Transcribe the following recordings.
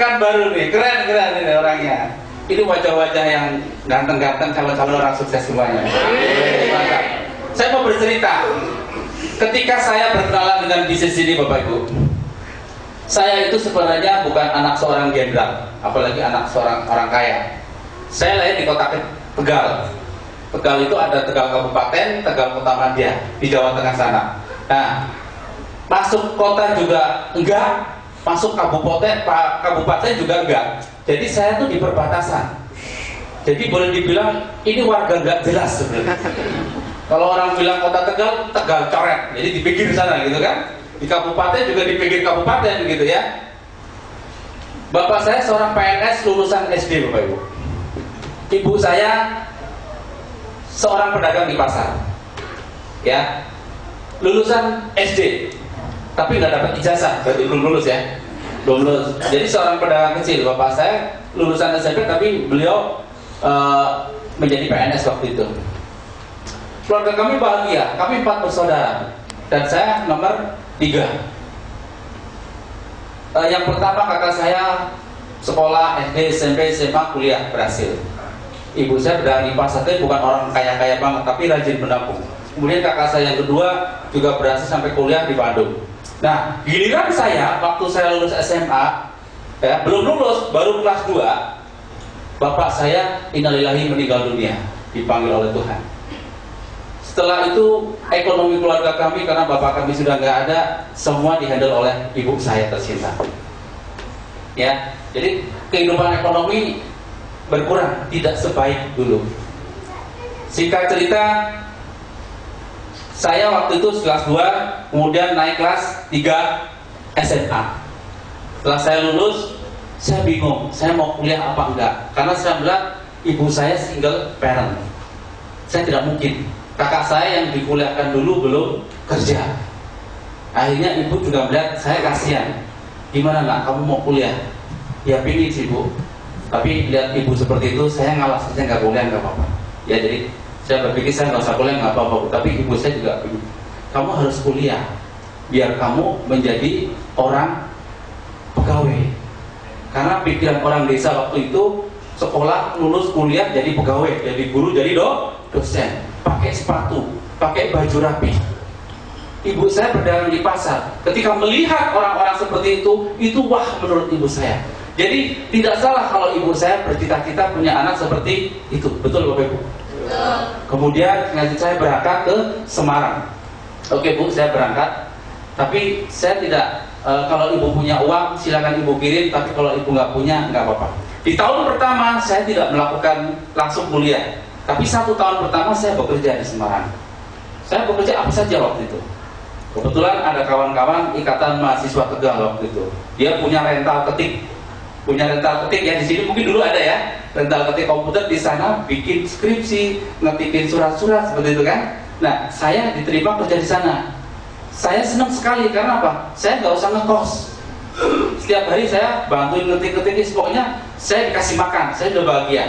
bukan baru nih, keren ini orangnya. Ini wajah-wajah yang ganteng-ganteng, calon-calon orang sukses semuanya. Saya mau bercerita. Ketika saya berkenalan dengan bisnis ini, Bapak Ibu, saya itu sebenarnya bukan anak seorang jenderal, apalagi anak seorang orang kaya. Saya lahir di kota Tegal. Tegal itu ada Tegal Kabupaten, Tegal Kota Madya di Jawa Tengah sana. Nah, masuk kota juga enggak, masuk kabupaten juga enggak. Jadi saya tuh di perbatasan. Jadi boleh dibilang ini warga enggak jelas sebenarnya. Kalau orang bilang kota Tegal, Tegal coret. Jadi di pinggir sana gitu kan. Di kabupaten juga di pinggir kabupaten gitu ya. Bapak saya seorang PNS lulusan SD, Bapak Ibu. Ibu saya seorang pedagang di pasar. Ya. Lulusan SD. Tapi nggak dapat ijazah, berarti belum lulus ya. Belum lulus. Jadi seorang pedagang kecil. Bapak saya lulusan SMP tapi beliau menjadi PNS waktu itu. Keluarga kami bahagia, kami 4 bersaudara dan saya nomor 3. Yang pertama kakak saya sekolah SD, SMP, SMA, kuliah berhasil. Ibu saya berdagang di pasar, tapi bukan orang kaya-kaya banget, tapi rajin menabung. Kemudian kakak saya yang kedua juga berhasil sampai kuliah di Bandung. Nah, giliran saya waktu saya lulus SMA, ya, belum lulus, baru kelas 2, bapak saya innalillahi meninggal dunia, dipanggil oleh Tuhan. Setelah itu ekonomi keluarga kami, karena bapak kami sudah nggak ada, semua dihandle oleh ibu saya tercinta. Ya, jadi kehidupan ekonomi berkurang, tidak sebaik dulu. Singkat cerita, saya waktu itu kelas 2, kemudian naik kelas 3 SMA. Setelah saya lulus, saya bingung, saya mau kuliah apa enggak. Karena saya melihat ibu saya single parent. Saya tidak mungkin. Kakak saya yang dikuliahkan dulu belum kerja. Akhirnya ibu juga melihat saya kasihan. Gimana nak, kamu mau kuliah? Ya pilih sih bu. Tapi lihat ibu seperti itu, saya ngalah saja nggak kuliah nggak apa-apa. Ya jadi saya berpikir saya nggak usah kuliah nggak apa-apa. Tapi ibu saya juga, kamu harus kuliah biar kamu menjadi orang pegawai. Karena pikiran orang desa waktu itu sekolah, lulus, kuliah, jadi pegawai, jadi guru, jadi dosen, pakai sepatu, pakai baju rapi. Ibu saya berdagang di pasar. Ketika melihat orang-orang seperti itu wah menurut ibu saya. Jadi tidak salah kalau ibu saya bercita-cita punya anak seperti itu. Betul Bapak Ibu? Kemudian saya berangkat ke Semarang. Oke Bu, saya berangkat. Tapi saya tidak, kalau ibu punya uang silakan ibu kirim. Tapi kalau ibu nggak punya nggak apa-apa. Di tahun pertama saya tidak melakukan langsung kuliah. Tapi 1 tahun pertama saya bekerja di Semarang. Saya bekerja apa saja waktu itu. Kebetulan ada kawan-kawan Ikatan Mahasiswa Tegal waktu itu. Dia punya rental ketik. Ya di sini mungkin dulu ada ya, rental ketik komputer di sana, bikin skripsi, ngetikin surat-surat seperti itu kan. Nah, saya diterima kerja di sana. Saya senang sekali karena apa? Saya nggak usah ngekos. Setiap hari saya bantuin ngetik-ngetik, pokoknya saya dikasih makan, saya udah bahagia.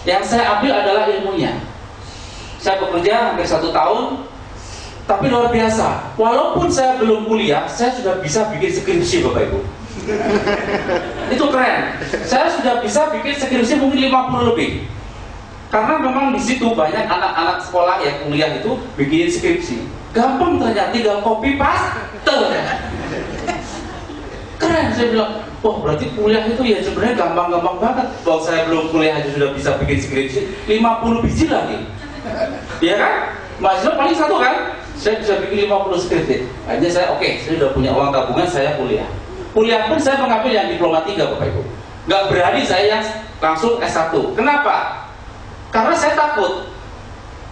Yang saya ambil adalah ilmunya. Saya bekerja hampir 1 tahun, tapi luar biasa. Walaupun saya belum kuliah, saya sudah bisa bikin skripsi Bapak Ibu. Itu keren. Saya sudah bisa bikin skripsi mungkin 50 lebih. Karena memang di situ banyak anak-anak sekolah yang kuliah itu bikin skripsi. Gampang ternyata, tinggal copy paste. Keren, saya bilang, wah berarti kuliah itu ya sebenarnya gampang-gampang banget. Kalau saya belum kuliah aja sudah bisa bikin skripsi 50 biji lagi. Iya kan? Mahasiswa paling 1 kan? Saya bisa bikin 50 skripsi. Akhirnya saya oke, saya sudah punya uang tabungan, saya kuliah. Kuliah pun saya mengambil yang diploma 3 Bapak Ibu. Gak berani saya yang langsung S1. Kenapa? Karena saya takut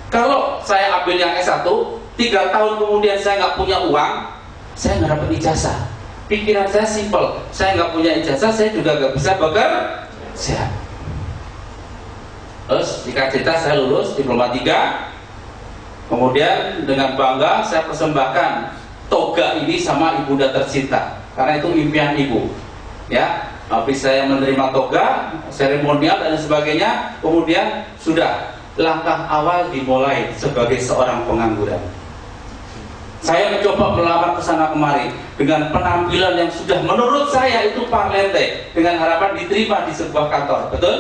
kalau saya ambil yang S1 3 tahun kemudian saya nggak punya uang, saya nggak dapat ijazah. Pikiran saya simpel, saya nggak punya ijazah, saya juga nggak bisa bekerja. Terus jika cerita saya lulus diploma 3, kemudian dengan bangga saya persembahkan toga ini sama ibunda tercinta, karena itu impian ibu. Ya, habis saya menerima toga, seremonial dan sebagainya, kemudian sudah langkah awal dimulai sebagai seorang pengangguran. Saya mencoba melamar ke sana kemari dengan penampilan yang sudah menurut saya itu parlente, dengan harapan diterima di sebuah kantor, betul?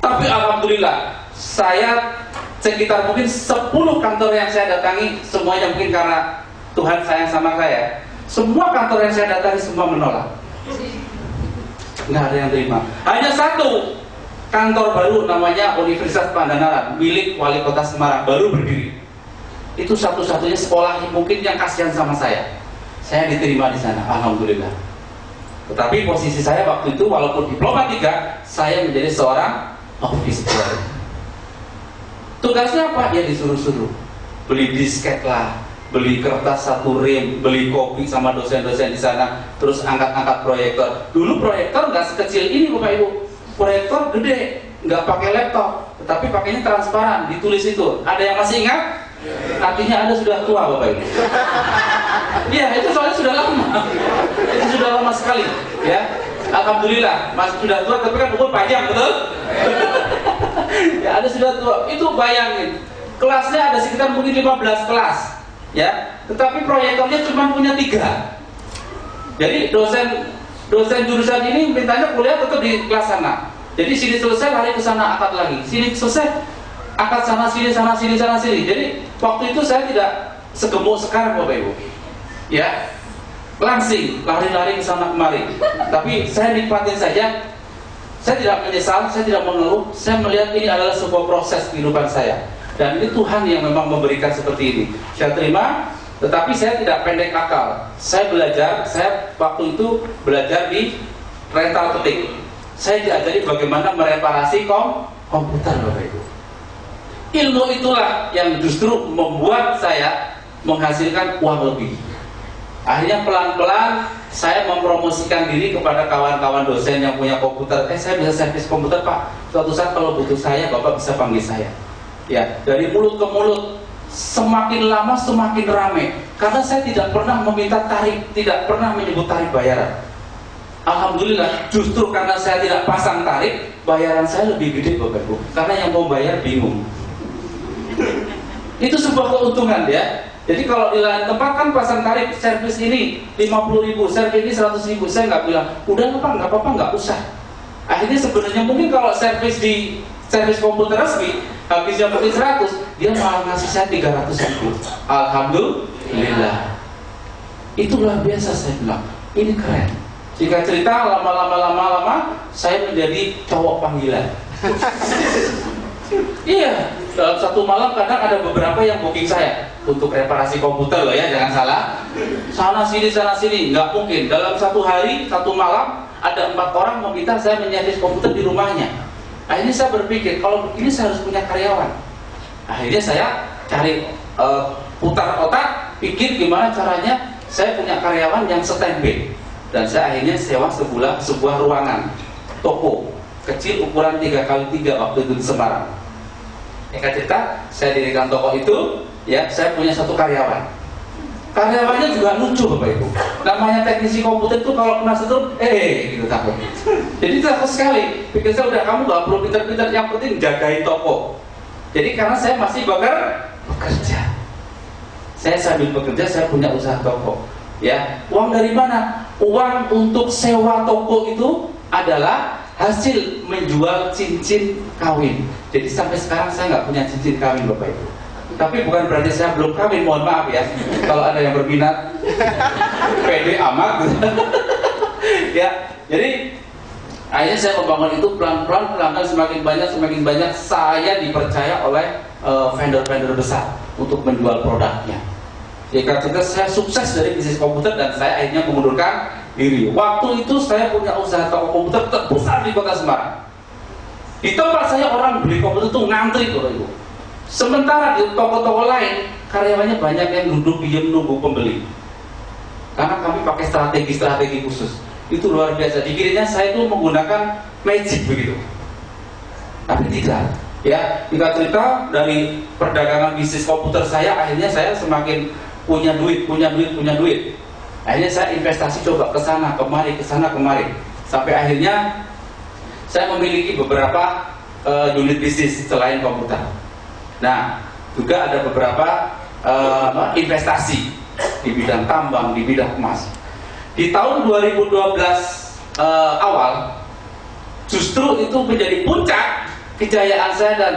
Tapi alhamdulillah, saya sekitar mungkin 10 kantor yang saya datangi, semuanya mungkin karena Tuhan sayang sama saya, semua kantor yang saya datangi semua menolak. Nggak ada yang terima. Hanya satu kantor baru namanya Universitas Pandanaran, milik Wali Kota Semarang, baru berdiri. Itu satu-satunya sekolah mungkin yang kasihan sama saya. Saya diterima di sana, alhamdulillah. Tetapi posisi saya waktu itu walaupun diploma 3, saya menjadi seorang office boy. Tugasnya apa? Ya disuruh-suruh. Beli disket lah, beli kertas 1 rim, beli kopi sama dosen-dosen di sana, terus angkat-angkat proyektor. Dulu proyektor nggak sekecil ini Bapak Ibu. Proyektor gede, nggak pakai laptop, tetapi pakainya transparan, ditulis itu. Ada yang masih ingat? Artinya Anda sudah tua Bapak Ibu. Iya, itu soalnya sudah lama. Itu sudah lama sekali, ya. Alhamdulillah, masih sudah tua, tapi kan umur panjang, betul? Ya, Anda sudah tua. Itu bayangin, kelasnya ada sekitar mungkin 15 kelas, ya. Tetapi proyektornya cuma punya 3. Jadi dosen jurusan ini mintanya kuliah tetap di kelas sana. Jadi sini selesai lari ke sana akad lagi. Sini selesai akad sana sini sana sini sana sini. Jadi waktu itu saya tidak segemuk sekarang Bapak Ibu. Ya. Langsing lari-lari ke sana kemari. Tapi saya nikmatin saja. Saya tidak menyesal, saya tidak mengeluh. Saya melihat ini adalah sebuah proses kehidupan saya. Dan ini Tuhan yang memang memberikan seperti ini. Saya terima, tetapi saya tidak pendek akal. Saya belajar, saya waktu itu belajar di rental ketik. Saya diajari bagaimana mereparasi komputer Bapak Ibu. Ilmu itulah yang justru membuat saya menghasilkan uang lebih. Akhirnya pelan-pelan saya mempromosikan diri kepada kawan-kawan dosen yang punya komputer. Saya bisa servis komputer Pak. Suatu saat kalau butuh saya, Bapak bisa panggil saya. Ya, dari mulut ke mulut, semakin lama semakin ramai. Karena saya tidak pernah meminta tarif, tidak pernah menyebut tarif bayaran. Alhamdulillah, justru karena saya tidak pasang tarif, bayaran saya lebih gede Bapak Ibu. Karena yang mau bayar bingung. Itu sebuah keuntungan ya. Jadi kalau di lain tempat kan pasang tarif servis ini 50.000, servis ini 100.000, saya nggak bilang, udah nggak apa-apa, nggak usah. Akhirnya sebenarnya mungkin kalau servis di servis komputer resmi habisnya mungkin 100, dia malah ngasih saya 300.000. Alhamdulillah. Itu luar biasa saya bilang. Ini keren. Jika cerita lama-lama saya menjadi cowok panggilan. Iya, dalam satu malam kadang ada beberapa yang booking saya untuk reparasi komputer loh ya, jangan salah. Sana sini, nggak mungkin. Dalam satu hari, satu malam ada 4 orang meminta saya menyevis komputer di rumahnya. Akhirnya saya berpikir, kalau begini saya harus punya karyawan. Akhirnya saya cari putar otak, pikir gimana caranya saya punya karyawan yang standby. Dan saya akhirnya sewa sebuah ruangan toko kecil ukuran 3x3 waktu itu di Semarang. Cerita, saya dirikan toko itu, ya saya punya 1 karyawan. Karyawannya juga lucu Bapak Ibu. Namanya teknisi komputer itu kalau kena setrum, gitu takut. Jadi takut sekali. Pikir saya udah, kamu gak perlu pintar-pintar, yang penting jagain toko. Jadi karena saya masih bekerja. Saya sambil bekerja, saya punya usaha toko. Ya, uang dari mana? Uang untuk sewa toko itu adalah hasil menjual cincin kawin. Jadi sampai sekarang saya nggak punya cincin kawin Bapak Ibu. Tapi bukan berarti saya belum kawin, mohon maaf ya. Kalau ada yang berminat, pede amat. Ya, jadi akhirnya saya membangun itu pelan-pelan semakin banyak saya dipercaya oleh vendor-vendor besar untuk menjual produknya. Jika saya sukses dari bisnis komputer dan saya akhirnya mengundurkan diri. Waktu itu saya punya usaha toko komputer terbesar di Kota Semarang. Di tempat saya orang beli komputer itu ngantri Bapak Ibu. Sementara di toko-toko lain karyawannya banyak yang duduk diam nunggu pembeli. Karena kami pakai strategi khusus. Itu luar biasa. Dikiranya saya itu menggunakan magic begitu. Tapi tidak. Ya, jika cerita dari perdagangan bisnis komputer saya, akhirnya saya semakin punya duit. Akhirnya saya investasi coba ke sana kemari. Sampai akhirnya saya memiliki beberapa unit bisnis selain komputer. Nah, juga ada beberapa investasi di bidang tambang, di bidang emas. Di tahun 2012 awal, justru itu menjadi puncak kejayaan saya dan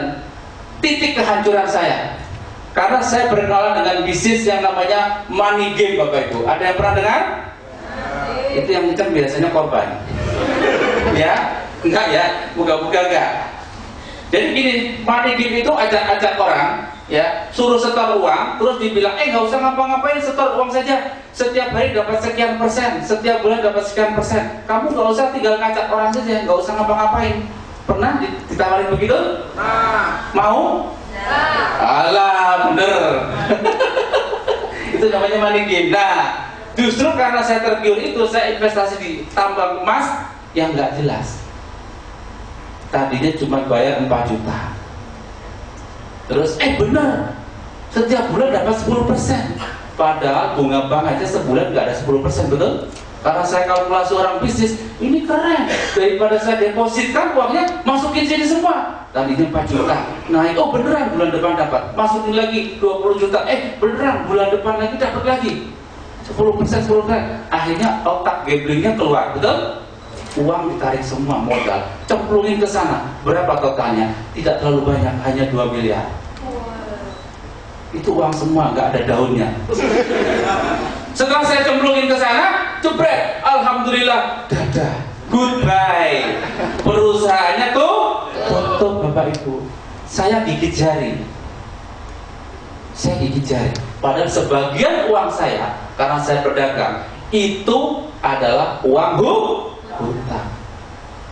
titik kehancuran saya. Karena saya berkenalan dengan bisnis yang namanya money game, Bapak Ibu. Ada yang pernah dengar? Itu yang kan biasanya korban. Ya, enggak ya, buka-buka enggak. Jadi gini, money game itu ajak-ajak orang, ya, suruh setor uang, terus dibilang, nggak usah ngapa-ngapain, setor uang saja. Setiap hari dapat sekian persen, setiap bulan dapat sekian persen. Kamu nggak usah, tinggal ngajak orang saja, nggak usah ngapa-ngapain. Pernah ditawarin begitu? Mau? Alah, bener. Itu namanya money game. Nah, justru karena saya tergiur itu, saya investasi di tambang emas yang nggak jelas. Tadinya cuma bayar 4 juta. Terus benar, setiap bulan dapat 10%. Padahal bunga bank aja sebulan nggak ada 10%, betul? Karena saya kalkulasi orang bisnis, ini keren. Daripada saya depositkan uangnya, masukin sini semua. Tadinya 4 juta, naik, beneran bulan depan dapat. Masukin lagi 20 juta, beneran bulan depan lagi dapat lagi 10%. Akhirnya otak gamblingnya keluar, betul? Uang ditarik semua, modal cemplungin ke sana. Berapa totalnya? Tidak terlalu banyak, hanya 2 miliar. Itu uang semua, nggak ada daunnya. Setelah saya cemplungin ke sana, jebret, alhamdulillah, dadah, goodbye. Perusahaannya tuh tutup, Bapak Ibu. Saya gigit jari. Padahal sebagian uang saya, karena saya pedagang, itu adalah uang hutang.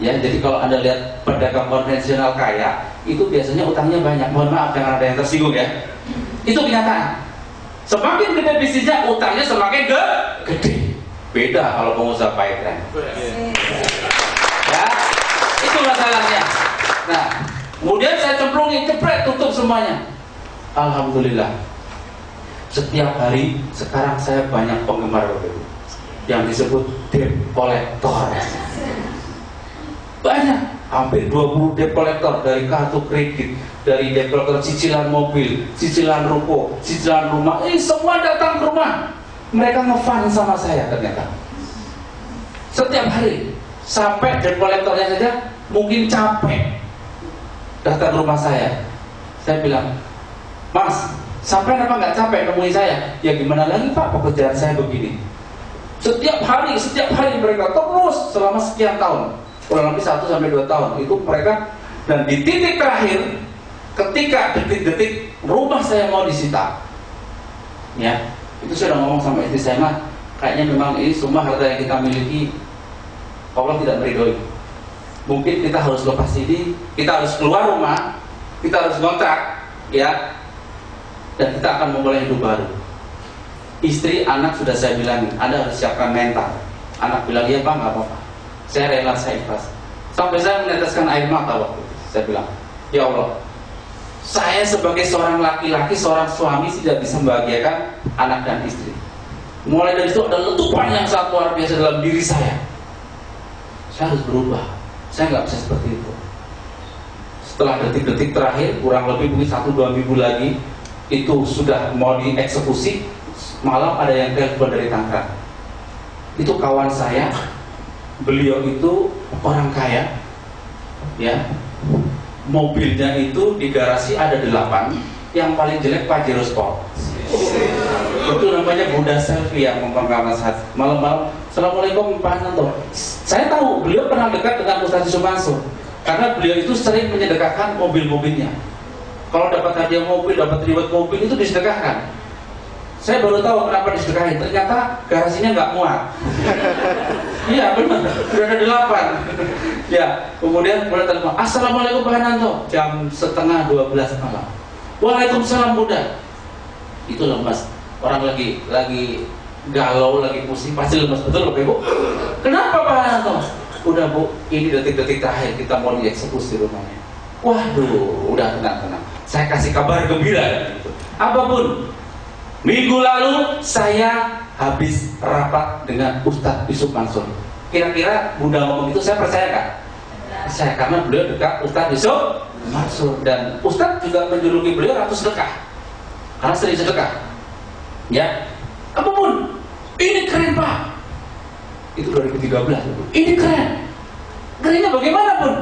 Ya, jadi kalau Anda lihat pedagang konvensional kaya, itu biasanya utangnya banyak. Mohon maaf, jangan ada yang tersinggung ya. Itu kenyataan. Semakin gede bisnisnya, utangnya semakin gede. Beda kalau pengusaha pipeline. Ya, itu masalahnya. Nah, kemudian saya cemplungin, jepret, tutup semuanya. Alhamdulillah. Setiap hari sekarang saya banyak penggemar yang disebut debt collector. Banyak, hampir 20 debt collector, dari kartu kredit, dari debt collector cicilan mobil, cicilan ruko, cicilan rumah, semua datang ke rumah. Mereka ngefan sama saya ternyata. Setiap hari, sampai debt collectornya saja mungkin capek datang ke rumah saya. Saya bilang, Mas, sampai apa nggak capek nemuin saya? Ya gimana lagi Pak, pekerjaan saya begini. Setiap hari mereka terus selama sekian tahun, kurang lebih 1-2 tahun itu mereka. Dan di titik terakhir, ketika detik-detik rumah saya mau disita, ya itu saya udah ngomong sama istri saya, mah kayaknya memang ini semua harta yang kita miliki Allah tidak meridhoi. Mungkin kita harus lepas ini, kita harus keluar rumah, kita harus ngontrak, ya, dan kita akan memulai hidup baru. Istri, anak sudah saya bilangin, Anda harus siapkan mental. Anak bilang, iya Pak, nggak apa-apa, saya rela, saya ikhlas. Sampai saya meneteskan air mata waktu itu. Saya bilang, ya Allah, saya sebagai seorang laki-laki, seorang suami tidak bisa membahagiakan anak dan istri. Mulai dari itu ada letupan yang sangat luar biasa dalam diri saya. Saya harus berubah. Saya nggak bisa seperti itu. Setelah detik-detik terakhir, kurang lebih mungkin 1-2 minggu lagi, itu sudah mau dieksekusi. Malam ada yang telepon dari Tangerang. Itu kawan saya, beliau itu orang kaya, ya. Mobilnya itu di garasi ada 8, yang paling jelek Pajero Sport. Itu namanya Bunda Selfie yang memperkenalkan saat malam-malam. Assalamualaikum Pak Nanto. Saya tahu beliau pernah dekat dengan Ustaz Sumanso, karena beliau itu sering menyedekahkan mobil-mobilnya. Kalau dapat hadiah mobil, dapat reward mobil itu disedekahkan. Saya baru tahu kenapa disedekahin. Ternyata garasinya nggak muat. Iya benar, sudah ada 8. Ya, kemudian mulai telepon. Assalamualaikum Pak Hananto. Jam 11:30 malam. Waalaikumsalam Bunda. Itu lemas. Orang lagi galau, lagi pusing, pasti lemas betul loh Bu. Kenapa Pak Hananto? Udah Bu, ini detik-detik terakhir kita mau dieksekusi rumahnya. Waduh, udah tenang. Saya kasih kabar gembira. Apapun. Minggu lalu saya habis rapat dengan Ustadz Yusuf Mansur. Kira-kira Bunda ngomong itu saya percaya nggak? Percaya, karena beliau dekat Ustadz Yusuf Mansur, dan Ustadz juga menjuluki beliau Ratu Sedekah. karena sering sedekah. Ya, apapun, ini keren Pak. Itu 2013. Ini keren. Kerennya bagaimanapun.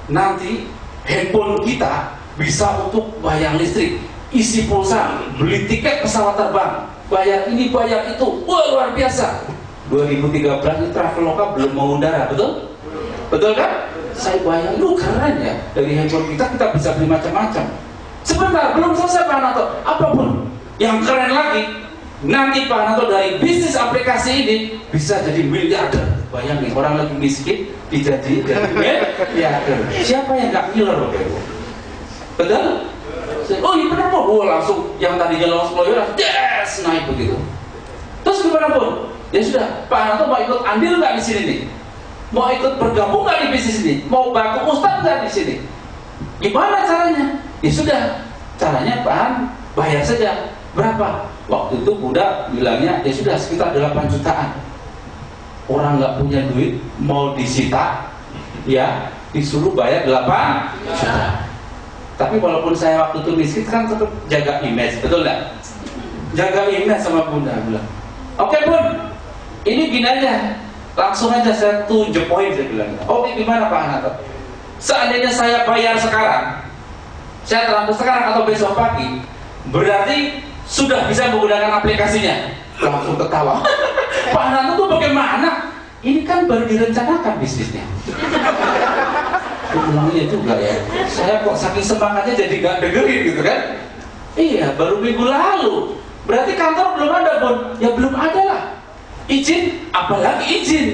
Nanti handphone kita bisa untuk bayar listrik, isi pulsa, beli tiket pesawat terbang, bayar ini, bayar itu. Wah, luar biasa. 2013 itu Traveloka belum mengundara, betul? Betul kan? Saya bayang, lu keren ya. Dari handphone kita bisa beli macam-macam. Sebentar, belum selesai Pak Hanato. Apapun yang keren lagi, nanti Pak Hanato dari bisnis aplikasi ini bisa jadi miliarder. Bayangin, orang lagi miskin jadi miliarder. Siapa yang gak ngiler Bapak Ibu? Betul? Oh iya benar Pak. Oh langsung yang tadinya lolos keluyuran, yes, naik begitu. Terus gimana Pun? Ya sudah, Pak Hanato mau ikut andil nggak di sini nih? Mau ikut bergabung nggak di bisnis ini? Mau bantu Ustadz nggak di sini? Gimana caranya? Ya sudah, caranya Pak Han bayar saja. Berapa? Waktu itu Buddha bilangnya ya sudah sekitar 8 jutaan. Orang nggak punya duit mau disita, ya disuruh bayar 8 juta. Tapi walaupun saya waktu itu miskin kan tetap jaga image, betul nggak? Jaga image sama Bunda bilang. Oke Bun, ini gini aja, langsung aja saya tunjuk poin saya bilang. Oke gimana Pak Hanato? Seandainya saya bayar sekarang, saya transfer sekarang atau besok pagi, berarti sudah bisa menggunakan aplikasinya. Langsung ketawa. Pak Hanato tuh bagaimana? Ini kan baru direncanakan bisnisnya. Ulang iya juga ya. Saya kok saking semangatnya jadi gak dengerin gitu kan? Iya, baru minggu lalu. Berarti kantor belum ada Bun? Ya belum ada lah. Izin, apalagi izin.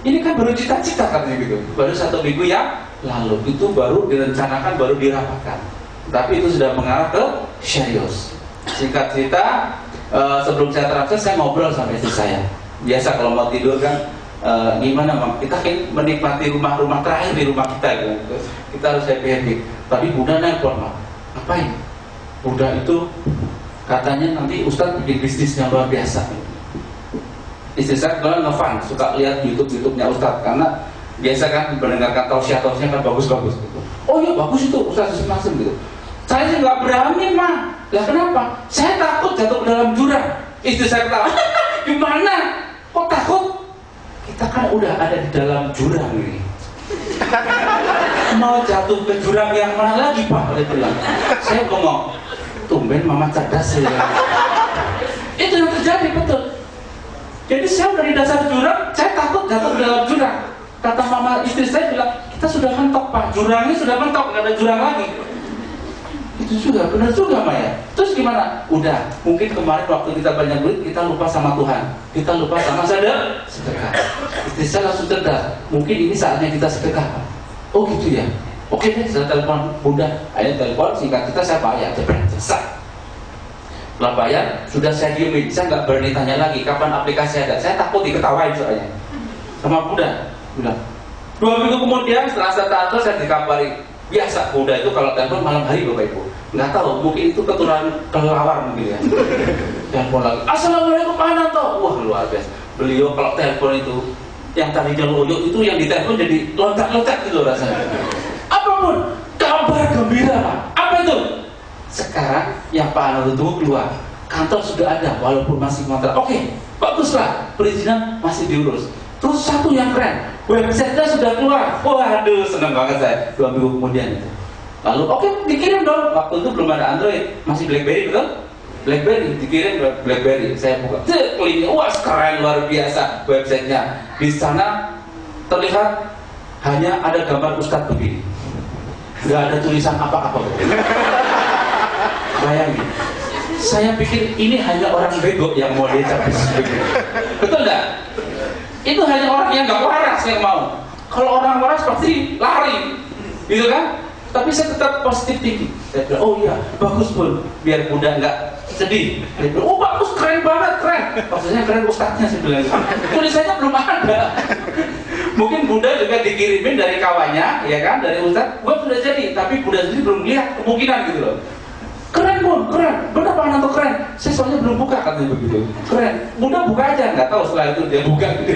Ini kan baru cita-cita katanya gitu. Baru 1 minggu yang lalu itu baru direncanakan, baru dirapatkan. Tapi itu sudah mengarah ke serius. Singkat cerita, sebelum saya transfer saya ngobrol sama istri saya. Biasa kalau mau tidur kan, gimana Mam? Kita kan menikmati rumah-rumah terakhir di rumah kita gitu. Kita harus happy-happy. Tadi Bunda nelpon Mam. Ngapain? Bunda itu katanya nanti Ustadz bikin bisnis yang luar biasa. Istri saya kebetulan ngefan, suka lihat YouTube-nya Ustadz karena biasa kan mendengarkan tausiah-tausiahnya kan bagus-bagus gitu. Oh iya bagus itu Ustadz masing gitu. Saya sih nggak berani Mah. Lah kenapa? Saya takut jatuh ke dalam jurang. Istri saya ketawa. Gimana? Kok takut? Kita kan udah ada di dalam jurang ini. Mau jatuh ke jurang yang mana lagi Pak? Dia bilang. Saya ngomong, tumben Mama cerdas ya. Itu yang terjadi betul. Jadi saya dari dasar jurang, saya takut jatuh ke dalam jurang. Kata Mama istri saya bilang, kita sudah mentok Pak, jurangnya sudah mentok, nggak ada jurang lagi. Itu juga benar juga Maya. Terus gimana? Udah, mungkin kemarin waktu kita banyak duit kita lupa sama Tuhan, kita lupa sama sedekah. Istri saya langsung cerdas. Mungkin ini saatnya kita sedekah Pak. Oh gitu ya. Oke deh, saya telepon Bunda. Ayo telepon, singkat kita saya bayar. Selesai. Setelah bayar, sudah saya diemin. Saya nggak berani tanya lagi kapan aplikasi ada. Saya takut diketawain soalnya. Sama Bunda bilang. 2 minggu kemudian setelah saya transfer saya dikabari. Biasa Bunda itu kalau telepon malam hari Bapak Ibu. Nggak tahu, mungkin itu keturunan kelelawar mungkin ya. Telepon lagi. Assalamualaikum Pak Hanato. Wah luar biasa. Beliau kalau telepon itu yang tadi jalur ujung itu yang ditelepon jadi loncat-loncat gitu rasanya. Apapun kabar gembira Pak. Apa itu? Sekarang yang Pak Hanato tunggu keluar. Kantor sudah ada walaupun masih kontrak. Oke, baguslah. Perizinan masih diurus. Terus satu yang keren, website-nya sudah keluar. Waduh, senang banget saya. 2 minggu kemudian itu. Lalu oke, dikirim dong. Waktu itu belum ada Android, masih BlackBerry betul? BlackBerry, dikirim BlackBerry. Saya buka, linknya, wah keren luar biasa websitenya. Di sana terlihat hanya ada gambar Ustadz begini, nggak ada tulisan apa-apa. Bayangin, saya pikir ini hanya orang bego yang mau diajak bisnis begini. Betul nggak? Itu hanya orang yang nggak waras yang mau. Kalau orang waras pasti lari, gitu kan? Tapi saya tetap positif tinggi. Saya bilang, oh iya, bagus Bun, biar Bunda nggak sedih. Dia bilang, oh bagus, keren banget, keren. Maksudnya keren Ustadznya, saya bilang. Tulisannya belum ada. Mungkin Bunda juga dikirimin dari kawannya, ya kan, dari Ustadz. Gua sudah jadi, tapi Bunda sendiri belum lihat kemungkinan gitu loh. Keren Bun, keren. Benar Pak Hanato keren. Saya soalnya belum buka katanya begitu. Keren. Bunda buka aja, nggak tahu setelah itu dia buka gitu.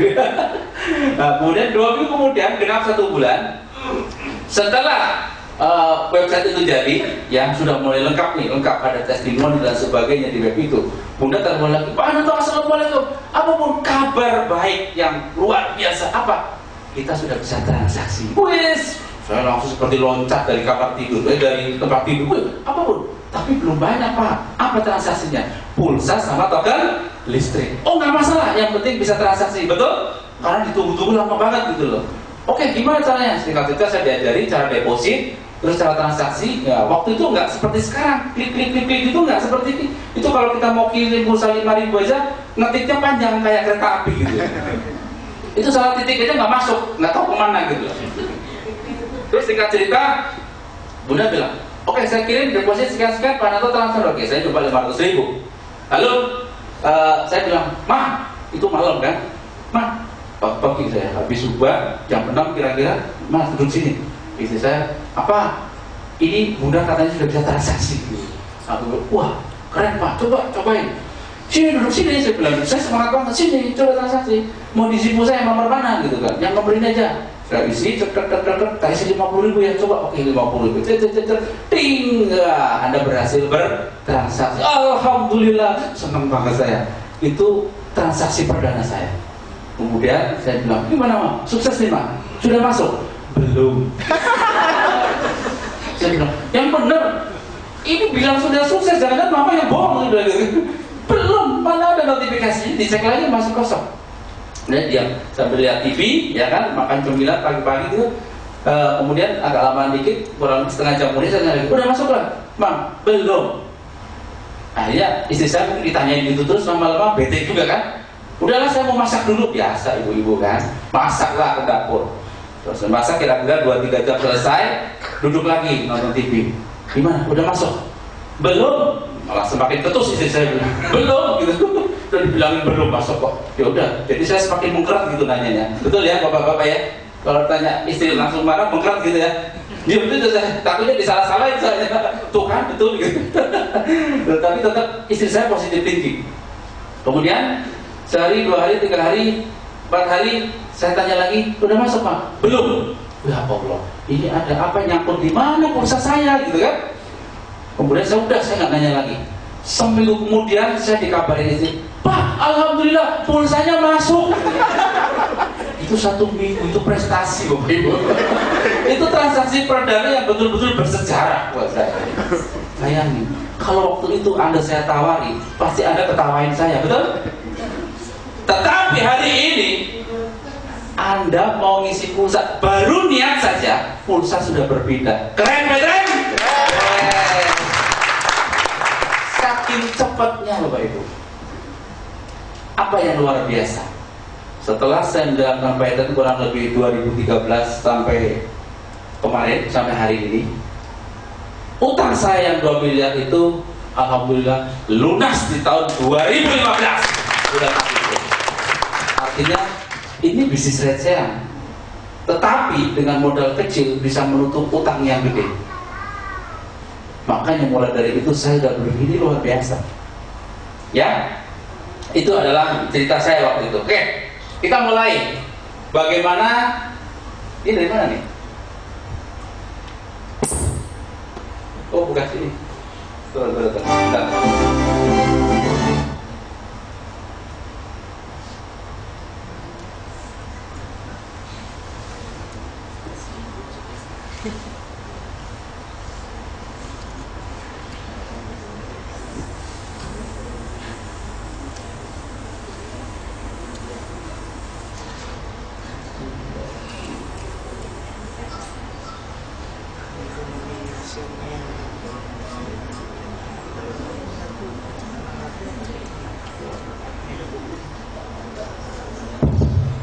Nah, kemudian 2 minggu kemudian genap 1 bulan. Setelah website itu jadi, ya sudah mulai lengkap nih, lengkap ada testimoni dan sebagainya di web itu. Bunda telepon lagi, Pak Ananto, assalamualaikum. Apapun kabar baik yang luar biasa, apa? Kita sudah bisa transaksi. Wes, saya langsung seperti loncat dari kamar tidur, dari tempat tidur. Wih, apapun, tapi belum banyak Pak. Apa transaksinya? Pulsa sama token listrik. Oh nggak masalah, yang penting bisa transaksi, betul? Karena ditunggu-tunggu lama banget gitu loh. Oke, gimana caranya? Singkat cerita saya diajari cara deposit, terus cara transaksi. Ya, waktu itu nggak seperti sekarang, klik itu nggak seperti ini. Itu kalau kita mau kirim pulsa 5.000 aja, ngetiknya panjang kayak kereta api gitu. Itu salah titik aja nggak masuk, nggak tahu kemana gitu. Terus singkat cerita, Bunda bilang, oke saya kirim deposit sekian-sekian, Pak Ananto transfer. Oke, saya coba 500.000. Lalu saya bilang, Ma, itu malam kan? Ma, pagi saya habis subuh jam 6 kira-kira, Mas duduk sini. Istri saya, apa? Ini Bunda katanya sudah bisa transaksi. Aku bilang, wah keren Pak, cobain. Sini duduk sini, saya bilang, saya semangat banget, sini coba transaksi. Mau diisi pulsa yang nomor mana gitu kan? Yang nomor ini aja. Saya isi, kasih 50.000 ya, coba. Oke 50.000, ting, Anda berhasil bertransaksi. Alhamdulillah, senang banget saya. Itu transaksi perdana saya. Kemudian saya bilang, gimana Ma? Sukses nih Ma? Sudah masuk? Belum. Saya bilang, yang benar. Ini bilang sudah sukses, jangan-jangan Mama yang bohong. Belum, mana ada notifikasi? Dicek lagi masih kosong. Dan dia sambil lihat TV, ya kan, makan cemilan pagi-pagi itu. Kemudian agak lama dikit, kurang setengah jam kemudian saya lagi, udah masuk lah, Mam, belum. Akhirnya istri saya mungkin ditanyain gitu terus lama-lama bete juga kan. Udahlah saya mau masak dulu, biasa ibu-ibu kan, masaklah ke dapur. Terus masak kira-kira 2-3 jam selesai, duduk lagi nonton TV. Gimana? Udah masuk? Belum. Malah semakin ketus istri saya bilang, belum gitu. Udah dibilangin belum masuk kok. Ya udah, jadi saya semakin mengkerat gitu nanyanya. Betul ya bapak-bapak ya? Kalau tanya istri langsung marah mengkerat gitu ya. Dia betul saya takutnya disalah-salahin saya. Tuh kan betul gitu. Tapi tetap istri saya positif thinking. Kemudian sehari, 2 hari, 3 hari, 4 hari saya tanya lagi, udah masuk Pak? Belum. Ya Allah, ini ada apa nyangkut di mana pulsa saya gitu kan? Kemudian saya nggak nanya lagi. Seminggu kemudian saya dikabarin istri, Pak, alhamdulillah pulsanya masuk. Itu 1 minggu, itu prestasi Bapak Ibu. Itu transaksi perdana yang betul-betul bersejarah buat saya. Bayangin, kalau waktu itu Anda saya tawari, pasti Anda ketawain saya, betul? Tetapi hari ini Anda mau ngisi pulsa, baru niat saja pulsa sudah berpindah. Keren, keren? Saking cepatnya Bapak Ibu. Apa yang luar biasa? Setelah saya menjalankan pattern kurang lebih 2013 sampai kemarin, sampai hari ini, utang saya yang 2 miliar itu alhamdulillah lunas di tahun 2015. Sudah gitu. Artinya ini bisnis recehan, tetapi dengan modal kecil bisa menutup utang yang gede. Makanya mulai dari itu saya sudah begini luar biasa. Ya, itu adalah cerita saya waktu itu. Oke, kita mulai. Bagaimana? Ini dari mana nih? Oh, bukan sini. Tuh.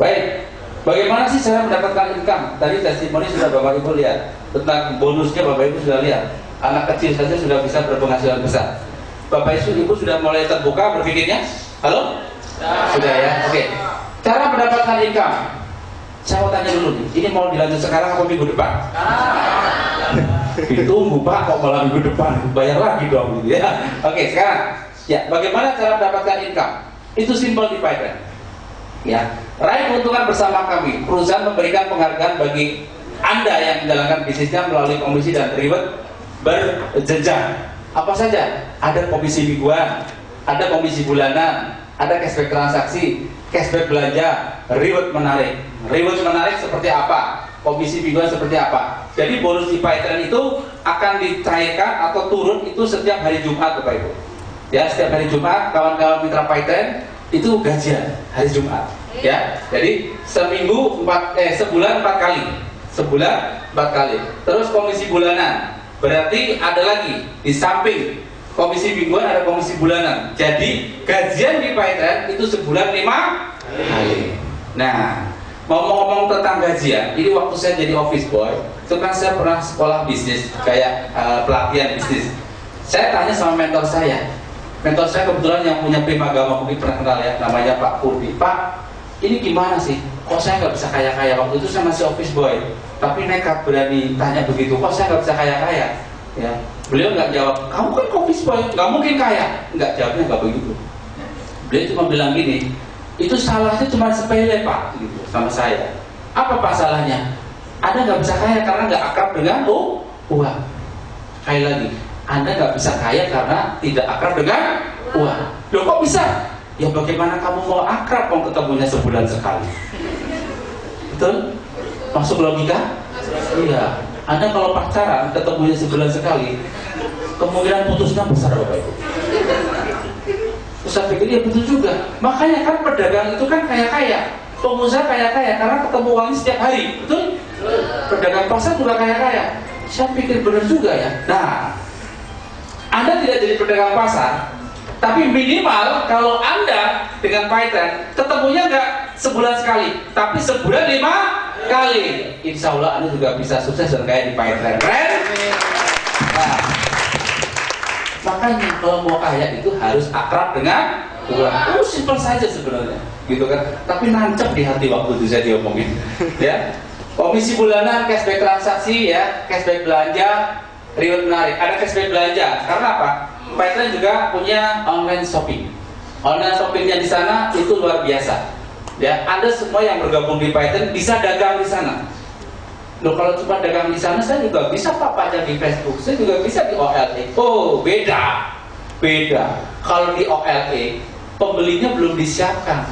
Baik, bagaimana sih cara mendapatkan income? Tadi testimoni sudah Bapak Ibu lihat. Tentang bonusnya Bapak Ibu sudah lihat. Anak kecil saja sudah bisa berpenghasilan besar. Bapak Ibu sudah mulai terbuka berpikirnya? Halo? Sudah ya? Oke. Cara mendapatkan income. Saya mau tanya dulu nih, ini mau dilanjut sekarang atau minggu depan? Ditunggu Pak, kok malah minggu depan? Bayar lagi dong gitu ya. Oke, sekarang ya, bagaimana cara mendapatkan income? Itu simple di Python. Ya, raih keuntungan bersama kami. Perusahaan memberikan penghargaan bagi Anda yang menjalankan bisnisnya melalui komisi dan reward berjenjang. Apa saja? Ada komisi mingguan, ada komisi bulanan, ada cashback transaksi, cashback belanja, reward menarik. Reward menarik seperti apa? Komisi mingguan seperti apa? Jadi bonus di Paytrend itu akan dicairkan atau turun itu setiap hari Jumat, Bapak Ibu. Ya, setiap hari Jumat kawan-kawan mitra Paytrend itu gajian hari Jumat. Ya, jadi sebulan 4 kali. Sebulan 4 kali. Terus komisi bulanan. Berarti ada lagi di samping komisi mingguan ada komisi bulanan. Jadi gajian di Paytrend itu sebulan 5 kali. Nah, ngomong-ngomong tentang gajian, ini waktu saya jadi office boy, itu kan saya pernah sekolah bisnis kayak pelatihan bisnis. Saya tanya sama mentor saya. Mentor saya kebetulan yang punya Primagama, mungkin pernah kenal ya, namanya Pak Purdi. Pak, ini gimana sih? Kok saya nggak bisa kaya-kaya? Waktu itu saya masih office boy, tapi nekat berani tanya begitu. Kok saya nggak bisa kaya-kaya? Ya, beliau nggak jawab. Kamu kan office boy, nggak mungkin kaya. Nggak, jawabnya nggak begitu. Beliau cuma bilang gini, itu salahnya cuma sepele Pak, gitu, sama saya. Apa Pak salahnya? Anda nggak bisa kaya karena nggak akrab dengan uang. Sekali lagi, Anda nggak bisa kaya karena tidak akrab dengan uang. Loh kok bisa? Ya bagaimana kamu mau akrab kalau ketemunya sebulan sekali? Betul? Masuk logika? Iya. Anda kalau pacaran ketemunya sebulan sekali, kemungkinan putusnya besar Bapak Ibu. Terus saya pikir ya betul juga. Makanya kan pedagang itu kan kaya-kaya, pengusaha kaya-kaya karena ketemu uangnya setiap hari. Betul? Pedagang pasar juga kaya-kaya. Saya pikir benar juga ya. Nah, Anda tidak jadi pedagang pasar, tapi minimal kalau Anda dengan Paytrend ketemunya nggak sebulan sekali, tapi sebulan 5 kali. Insya Allah Anda juga bisa sukses dan kaya di Paytrend. Nah, makanya kalau mau kaya itu harus akrab dengan uang. Simpel saja sebenarnya, gitu kan? Tapi nancep di hati waktu itu saya diomongin. Ya, komisi bulanan, cashback transaksi, ya, cashback belanja, reward menarik. Ada cashback belanja. Karena apa? Paytrend juga punya online shopping. Online shoppingnya di sana itu luar biasa. Ya, Anda semua yang bergabung di Paytrend bisa dagang di sana. Loh, kalau cuma dagang di sana saya juga bisa Pak pajak di Facebook, saya juga bisa di OLX. Oh, beda. Kalau di OLX pembelinya belum disiapkan.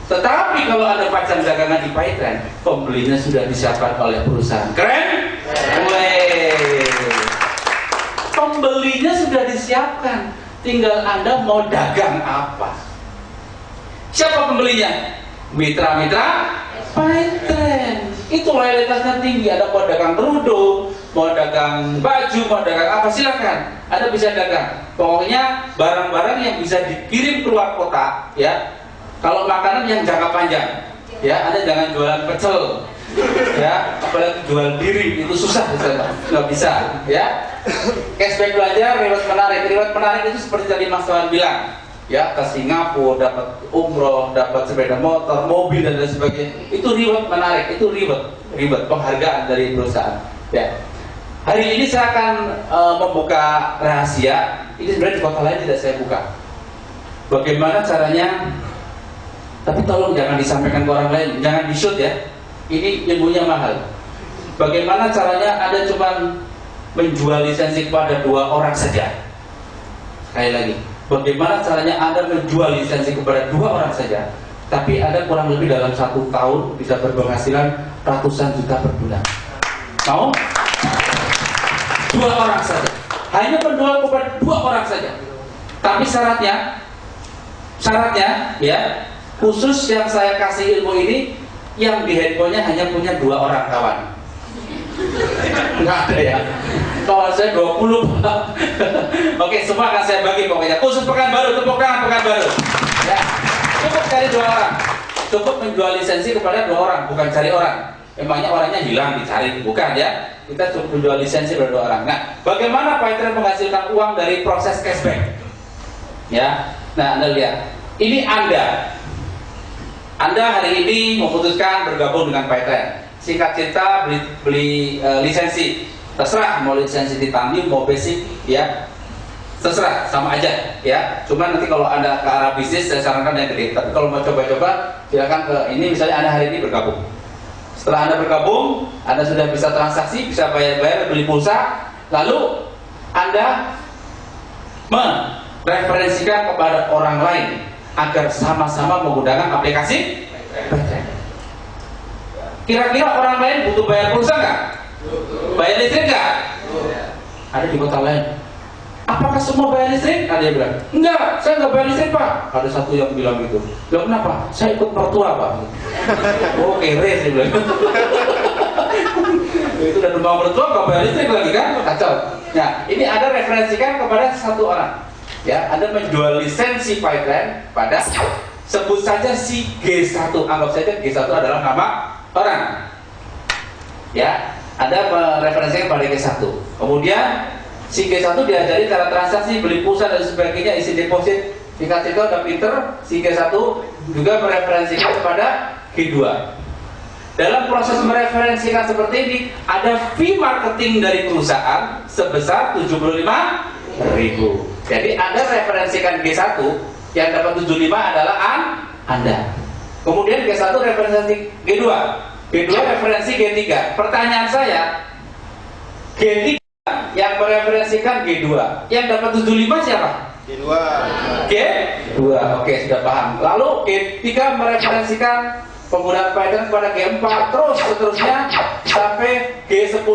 Tetapi kalau ada pajak dagangan di Paytrend, pembelinya sudah disiapkan oleh perusahaan. Keren? Pembelinya sudah disiapkan, tinggal Anda mau dagang apa. Siapa pembelinya? Mitra-mitra Paytrend. Itu loyalitasnya tinggi. Ada mau dagang kerudung, mau dagang baju, mau dagang apa, silakan. Anda bisa dagang. Pokoknya barang-barang yang bisa dikirim keluar kota, ya. Kalau makanan yang jangka panjang, ya, Anda jangan jualan pecel, ya, apalagi jual diri, itu susah misalnya, nggak bisa, ya. Cashback belanja, reward menarik. Reward menarik itu seperti tadi Mas Tuhan bilang, ya, ke Singapura, dapat umroh, dapat sepeda motor, mobil dan lain sebagainya. Itu reward menarik, itu reward penghargaan dari perusahaan. Ya. Hari ini saya akan membuka rahasia. Ini sebenarnya di kota lain tidak saya buka. Bagaimana caranya? Tapi tolong jangan disampaikan ke orang lain, jangan di shoot ya. Ini ilmunya mahal. Bagaimana caranya Anda cuma menjual lisensi kepada 2 orang saja? Sekali lagi, bagaimana caranya Anda menjual lisensi kepada 2 orang saja, tapi Anda kurang lebih dalam 1 tahun bisa berpenghasilan ratusan juta per bulan? Mau? 2 orang saja. Hanya menjual kepada 2 orang saja. Tapi syaratnya, ya, khusus yang saya kasih ilmu ini, yang di handphonenya hanya punya 2 orang kawan. Nggak ada ya. Kawan saya 20 Pak. Oke, semua akan saya bagi pokoknya. Khusus Pekanbaru, tepuk tangan Pekanbaru. Ya, cukup cari 2 orang. Cukup menjual lisensi kepada 2 orang, bukan cari orang. Emangnya orangnya hilang dicari, bukan ya? Kita cukup menjual lisensi kepada 2 orang. Nah, bagaimana Paytrend menghasilkan uang dari proses cashback? Ya, nah Anda lihat. Ini Anda hari ini memutuskan bergabung dengan Paytrend. Singkat cerita, beli lisensi. Terserah mau lisensi titanium, mau basic, ya. Terserah, sama aja, ya. Cuma nanti kalau Anda ke arah bisnis, saya sarankan yang gede. Tapi kalau mau coba-coba, silakan ke ini. Misalnya Anda hari ini bergabung. Setelah Anda bergabung, Anda sudah bisa transaksi, bisa bayar-bayar, beli pulsa, lalu Anda mereferensikan kepada orang lain agar sama-sama menggunakan aplikasi Paytrend. Kira-kira orang lain butuh bayar pulsa nggak? Bayar listrik nggak? Ada di kota lain. Apakah semua bayar listrik? Ada yang bilang, enggak, saya nggak bayar listrik Pak. Ada satu yang bilang gitu. Loh kenapa? Saya ikut mertua Pak. Oh kere sih bilang. Itu udah numpang mertua nggak bayar listrik lagi kan? Kacau. Nah ini ada referensikan kepada satu orang. Ya, Anda menjual lisensi Paytrend pada sebut saja si G1. Anggap saja G1 adalah nama orang. Ya, Anda mereferensikan pada G1. Kemudian si G1 diajari cara transaksi, beli pulsa dan sebagainya, isi deposit. Singkat cerita udah pinter, si G1 juga mereferensikan kepada G2. Dalam proses mereferensikan seperti ini, ada fee marketing dari perusahaan sebesar 75.000. Jadi Anda referensikan G1, yang dapat 75 adalah Anda. Kemudian G1 referensi G2, G2 referensi G3. Pertanyaan saya, G3 yang mereferensikan G2, yang dapat 75 siapa? G2. G2, oke sudah paham. Lalu G3 mereferensikan penggunaan Paytrend pada G4, terus seterusnya sampai G10,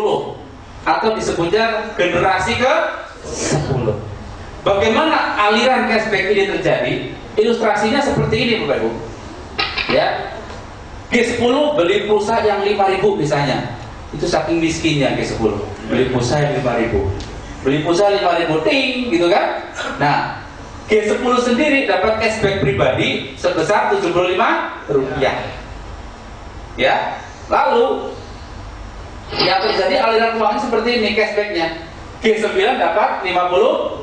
atau disebutnya generasi ke-10. Bagaimana aliran cashback ini terjadi? Ilustrasinya seperti ini Bapak Ibu. Ya, G10 beli pulsa yang 5.000 misalnya. Itu saking miskinnya G10. Beli pulsa yang 5.000. Beli pulsa 5.000 ting gitu kan. Nah, G10 sendiri dapat cashback pribadi sebesar Rp75. Ya. Lalu yang terjadi aliran keuangan seperti ini cashbacknya. G9 dapat Rp50.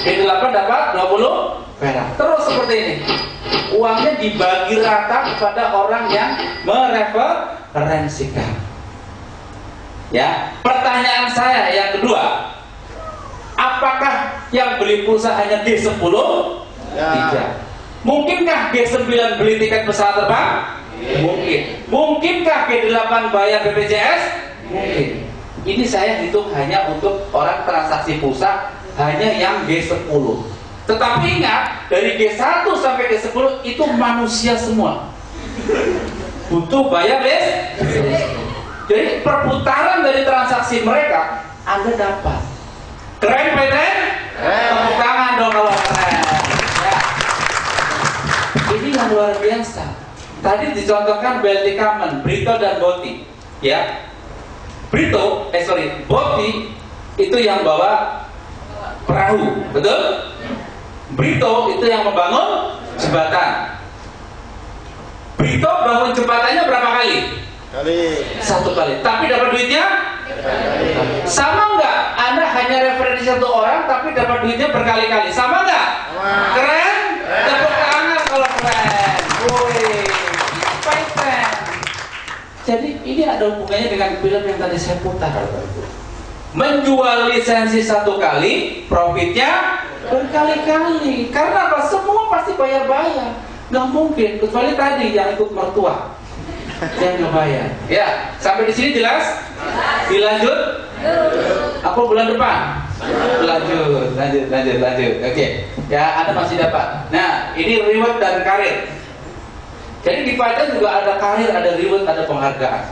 G8 dapat 20 perak. Terus seperti ini. Uangnya dibagi rata kepada orang yang mereferensikan. Ya, pertanyaan saya yang kedua, apakah yang beli pulsa hanya G10? Ya. Tidak. Mungkinkah G9 beli tiket pesawat terbang? Mungkin. Mungkinkah G8 bayar BPJS? Mungkin. Ini saya hitung hanya untuk orang transaksi pulsa, hanya yang G10. Tetapi ingat, dari G1 sampai G10 itu manusia semua. Butuh bayar listrik. Jadi perputaran dari transaksi mereka Anda dapat. Keren Paytrend? Tepuk tangan dong kalau keren. Ya. Ini yang luar biasa. Tadi dicontohkan BLT Common, Brito dan Boti. Ya. Boti itu yang bawa perahu, betul? Brito itu yang membangun jembatan. Brito bangun jembatannya berapa kali? Satu kali. Tapi dapat duitnya? Sama nggak? Anda hanya referensi satu orang, tapi dapat duitnya berkali-kali. Sama nggak? Keren? Tepuk tangan kalau keren. Woi, Paytrend. Jadi ini ada hubungannya dengan film yang tadi saya putar. Menjual lisensi satu kali, profitnya berkali-kali. Karena apa? Semua pasti bayar-bayar. Nggak mungkin, kecuali tadi yang ikut mertua yang nggak bayar. Ya, sampai di sini jelas? Dilanjut? Apa bulan depan? Lanjut. Oke. Ya, Anda masih dapat. Nah, ini reward dan karir. Jadi di Paytrend juga ada karir, ada reward, ada penghargaan.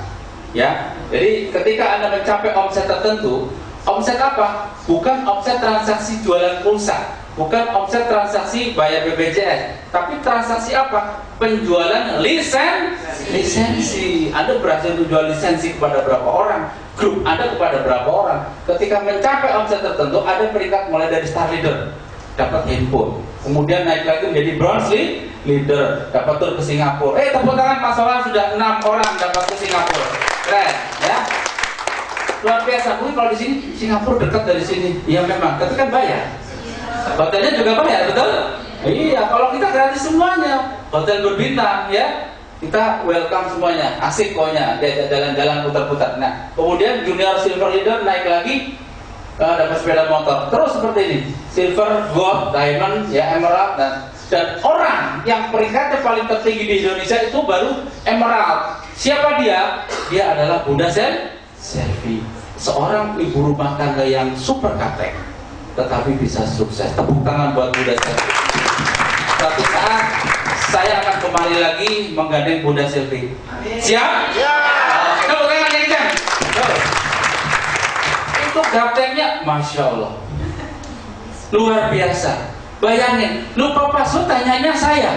Ya, jadi ketika Anda mencapai omset tertentu, omset apa? Bukan omset transaksi jualan pulsa, bukan omset transaksi bayar BPJS, tapi transaksi apa? Penjualan lisensi. Anda berhasil menjual lisensi kepada berapa orang? Grup Anda kepada berapa orang? Ketika mencapai omset tertentu, ada peringkat mulai dari star leader, dapat handphone. Kemudian naik lagi menjadi bronze leader, dapat tur ke Singapura. Tepuk tangan Mas Solan, sudah 6 orang dapat ke Singapura. Keren, ya. Luar biasa. Mungkin kalau di sini Singapura dekat dari sini, ya memang. Tapi kan bayar. Hotelnya juga bayar, betul? Iya. Kalau kita gratis semuanya, hotel berbintang, ya. Kita welcome semuanya, asik pokoknya. Diajak jalan-jalan putar-putar. Nah, kemudian junior silver leader naik lagi. Dapat sepeda motor, terus seperti ini, silver, gold, diamond, ya emerald, dan Dan orang yang peringkatnya paling tertinggi di Indonesia itu baru emerald. Siapa dia? Dia adalah Bunda Selvi, seorang ibu rumah tangga yang super kapten, tetapi bisa sukses. Tepuk tangan buat Bunda Selvi. Suatu saat saya akan kembali lagi menggandeng Bunda Selvi. Siap? Ya. Tepuk tangan yang kencang. Itu kaptennya, masya Allah, luar biasa. Bayangin, lupa password tanyanya saya.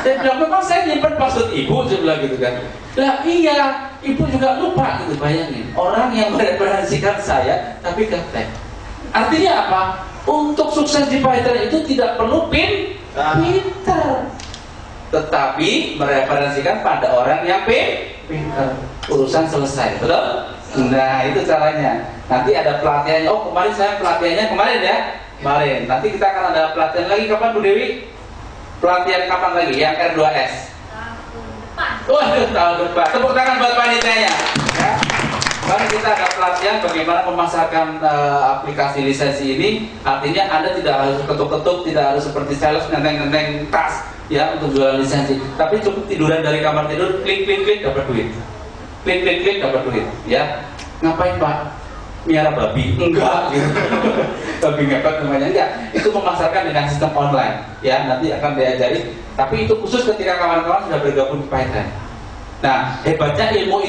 Saya bilang, memang saya nyimpen password ibu, saya bilang gitu kan. Lah iya, ibu juga lupa gitu. Bayangin, orang yang mereferensikan saya tapi kapten. Artinya apa? Untuk sukses di Python itu tidak perlu pintar, tetapi mereferensikan pada orang yang pintar. Urusan selesai, betul? Nah itu caranya. Nanti ada pelatihannya. Oh kemarin saya pelatihannya kemarin ya. Kemarin, nanti kita akan ada pelatihan lagi kapan Bu Dewi? Pelatihan kapan lagi? Yang R2S? Tahun depan. Waduh, tahun depan. Tepuk tangan buat panitianya. Ya. Mari kita ada pelatihan bagaimana memasarkan aplikasi lisensi ini. Artinya Anda tidak harus ketuk-ketuk, tidak harus seperti sales nenteng-nenteng tas ya untuk jualan lisensi. Tapi cukup tiduran dari kamar tidur, klik dapat duit. Klik dapat duit. Ya. Ngapain Pak? Miara babi? Enggak gitu. Babi ngepet namanya, enggak. Itu memasarkan dengan sistem online ya, nanti akan diajari. Tapi itu khusus ketika kawan-kawan sudah bergabung di Python. Nah hebatnya ilmu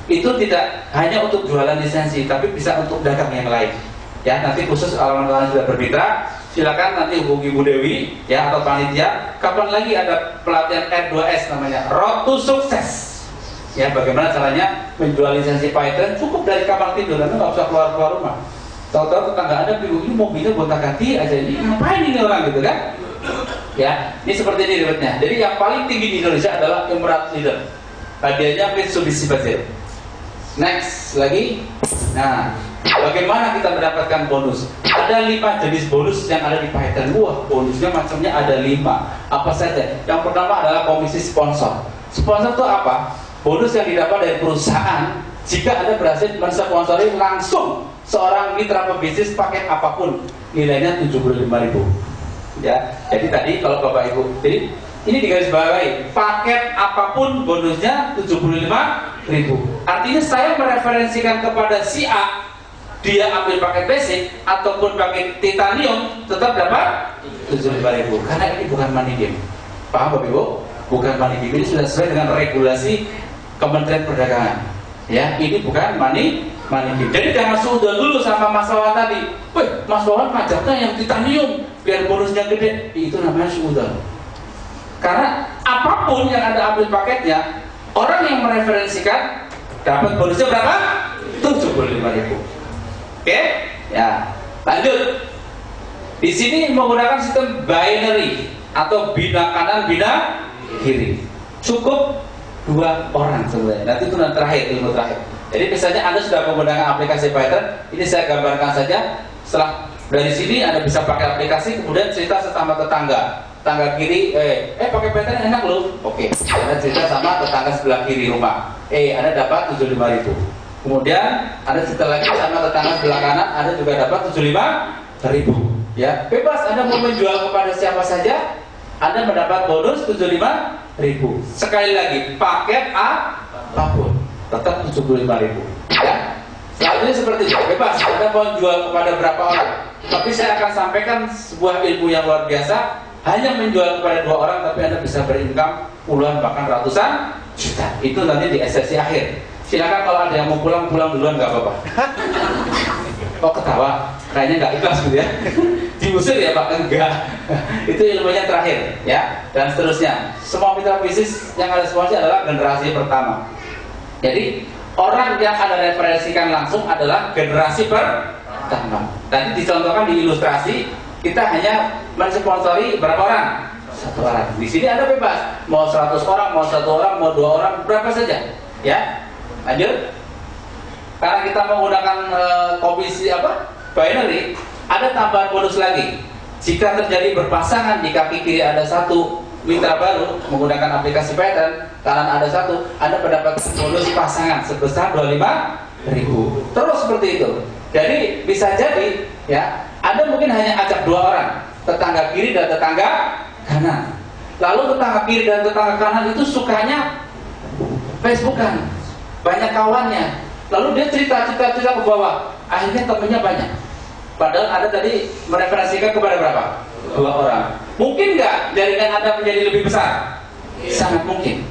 itu tidak hanya untuk jualan lisensi, tapi bisa untuk dagang yang lain ya. Nanti khusus kawan-kawan sudah bermitra, silakan nanti hubungi Bu Dewi ya atau panitia. Kapan lagi ada pelatihan R2S namanya, Road to Success ya, bagaimana caranya menjual lisensi Python cukup dari kamar tidur, Anda nggak usah keluar rumah. Tahu-tahu tetangga Anda bingung, ini mobilnya gonta-ganti aja, ini ngapain ini orang gitu kan? Ya, ini seperti ini ribetnya. Jadi yang paling tinggi di Indonesia adalah Emerald Leader. Hadiahnya Mitsubishi Pajero. Next lagi. Nah, bagaimana kita mendapatkan bonus? Ada 5 jenis bonus yang ada di Python. Wah, bonusnya macamnya ada 5. Apa saja? Yang pertama adalah komisi sponsor. Sponsor itu apa? Bonus yang didapat dari perusahaan jika Anda berhasil mensponsori langsung seorang mitra pebisnis paket apapun, nilainya 75.000 ya. Jadi tadi kalau Bapak Ibu, jadi ini digarisbawahi, paket apapun bonusnya 75.000. Artinya saya mereferensikan kepada si A, dia ambil paket basic ataupun paket titanium tetap dapat 75.000, karena ini bukan money game. Paham Bapak Ibu? Bukan money game, ini sudah sesuai dengan regulasi Kementerian Perdagangan ya, ini bukan money game. Jadi jangan sudah dulu sama Mas Wawan tadi. Wih, Mas Wawan pajaknya yang titanium biar bonusnya gede. Itu namanya sudah. Karena apapun yang Anda ambil paketnya, orang yang mereferensikan dapat bonusnya berapa? 75.000. Oke? Ya, lanjut. Di sini menggunakan sistem binary atau bina kanan bina kiri. Cukup 2 orang sebenarnya. Nanti itu nanti terakhir, ilmu terakhir. Jadi misalnya Anda sudah menggunakan aplikasi Python, ini saya gambarkan saja. Setelah dari sini Anda bisa pakai aplikasi, kemudian cerita sama tetangga. Tetangga kiri, pakai Python enak loh. Oke, Anda cerita sama tetangga sebelah kiri rumah. Anda dapat 75.000. Kemudian Anda cerita lagi sama tetangga sebelah kanan, Anda juga dapat 75.000. Ya, bebas Anda mau menjual kepada siapa saja, Anda mendapat bonus 75.000. Sekali lagi, paket apapun tetap 75.000 ya. Selanjutnya seperti itu, bebas Anda mau jual kepada berapa orang. Tapi saya akan sampaikan sebuah ilmu yang luar biasa. Hanya menjual kepada 2 orang, tapi Anda bisa berincome puluhan bahkan ratusan juta. Itu nanti di sesi akhir. Silakan kalau ada yang mau pulang duluan, nggak apa-apa. Kok ketawa? Kayaknya nggak ikhlas gitu ya. Diusir ya Pak? Enggak. Itu ilmunya terakhir ya. Dan seterusnya. Semua mitra bisnis yang ada semuanya adalah generasi pertama. Jadi orang yang Anda referensikan langsung adalah generasi pertama. Tadi dicontohkan di ilustrasi, kita hanya mensponsori berapa orang? 1 orang. Di sini Anda bebas. Mau 100 orang, mau 1 orang, mau 2 orang, berapa saja. Ya. Lanjut. Karena kita menggunakan komisi binary, ada tambahan bonus lagi. Jika terjadi berpasangan, di kaki kiri ada 1 mitra baru menggunakan aplikasi Python, kanan ada 1, Anda mendapatkan bonus pasangan sebesar 25.000. Terus seperti itu. Jadi bisa jadi ya, Anda mungkin hanya ajak 2 orang, tetangga kiri dan tetangga kanan. Lalu tetangga kiri dan tetangga kanan itu sukanya Facebookan, banyak kawannya. Lalu dia cerita ke bawah, akhirnya temennya banyak. Padahal ada tadi mereferensikan kepada berapa? 2 orang. Mungkin nggak jaringan Anda menjadi lebih besar? Sangat mungkin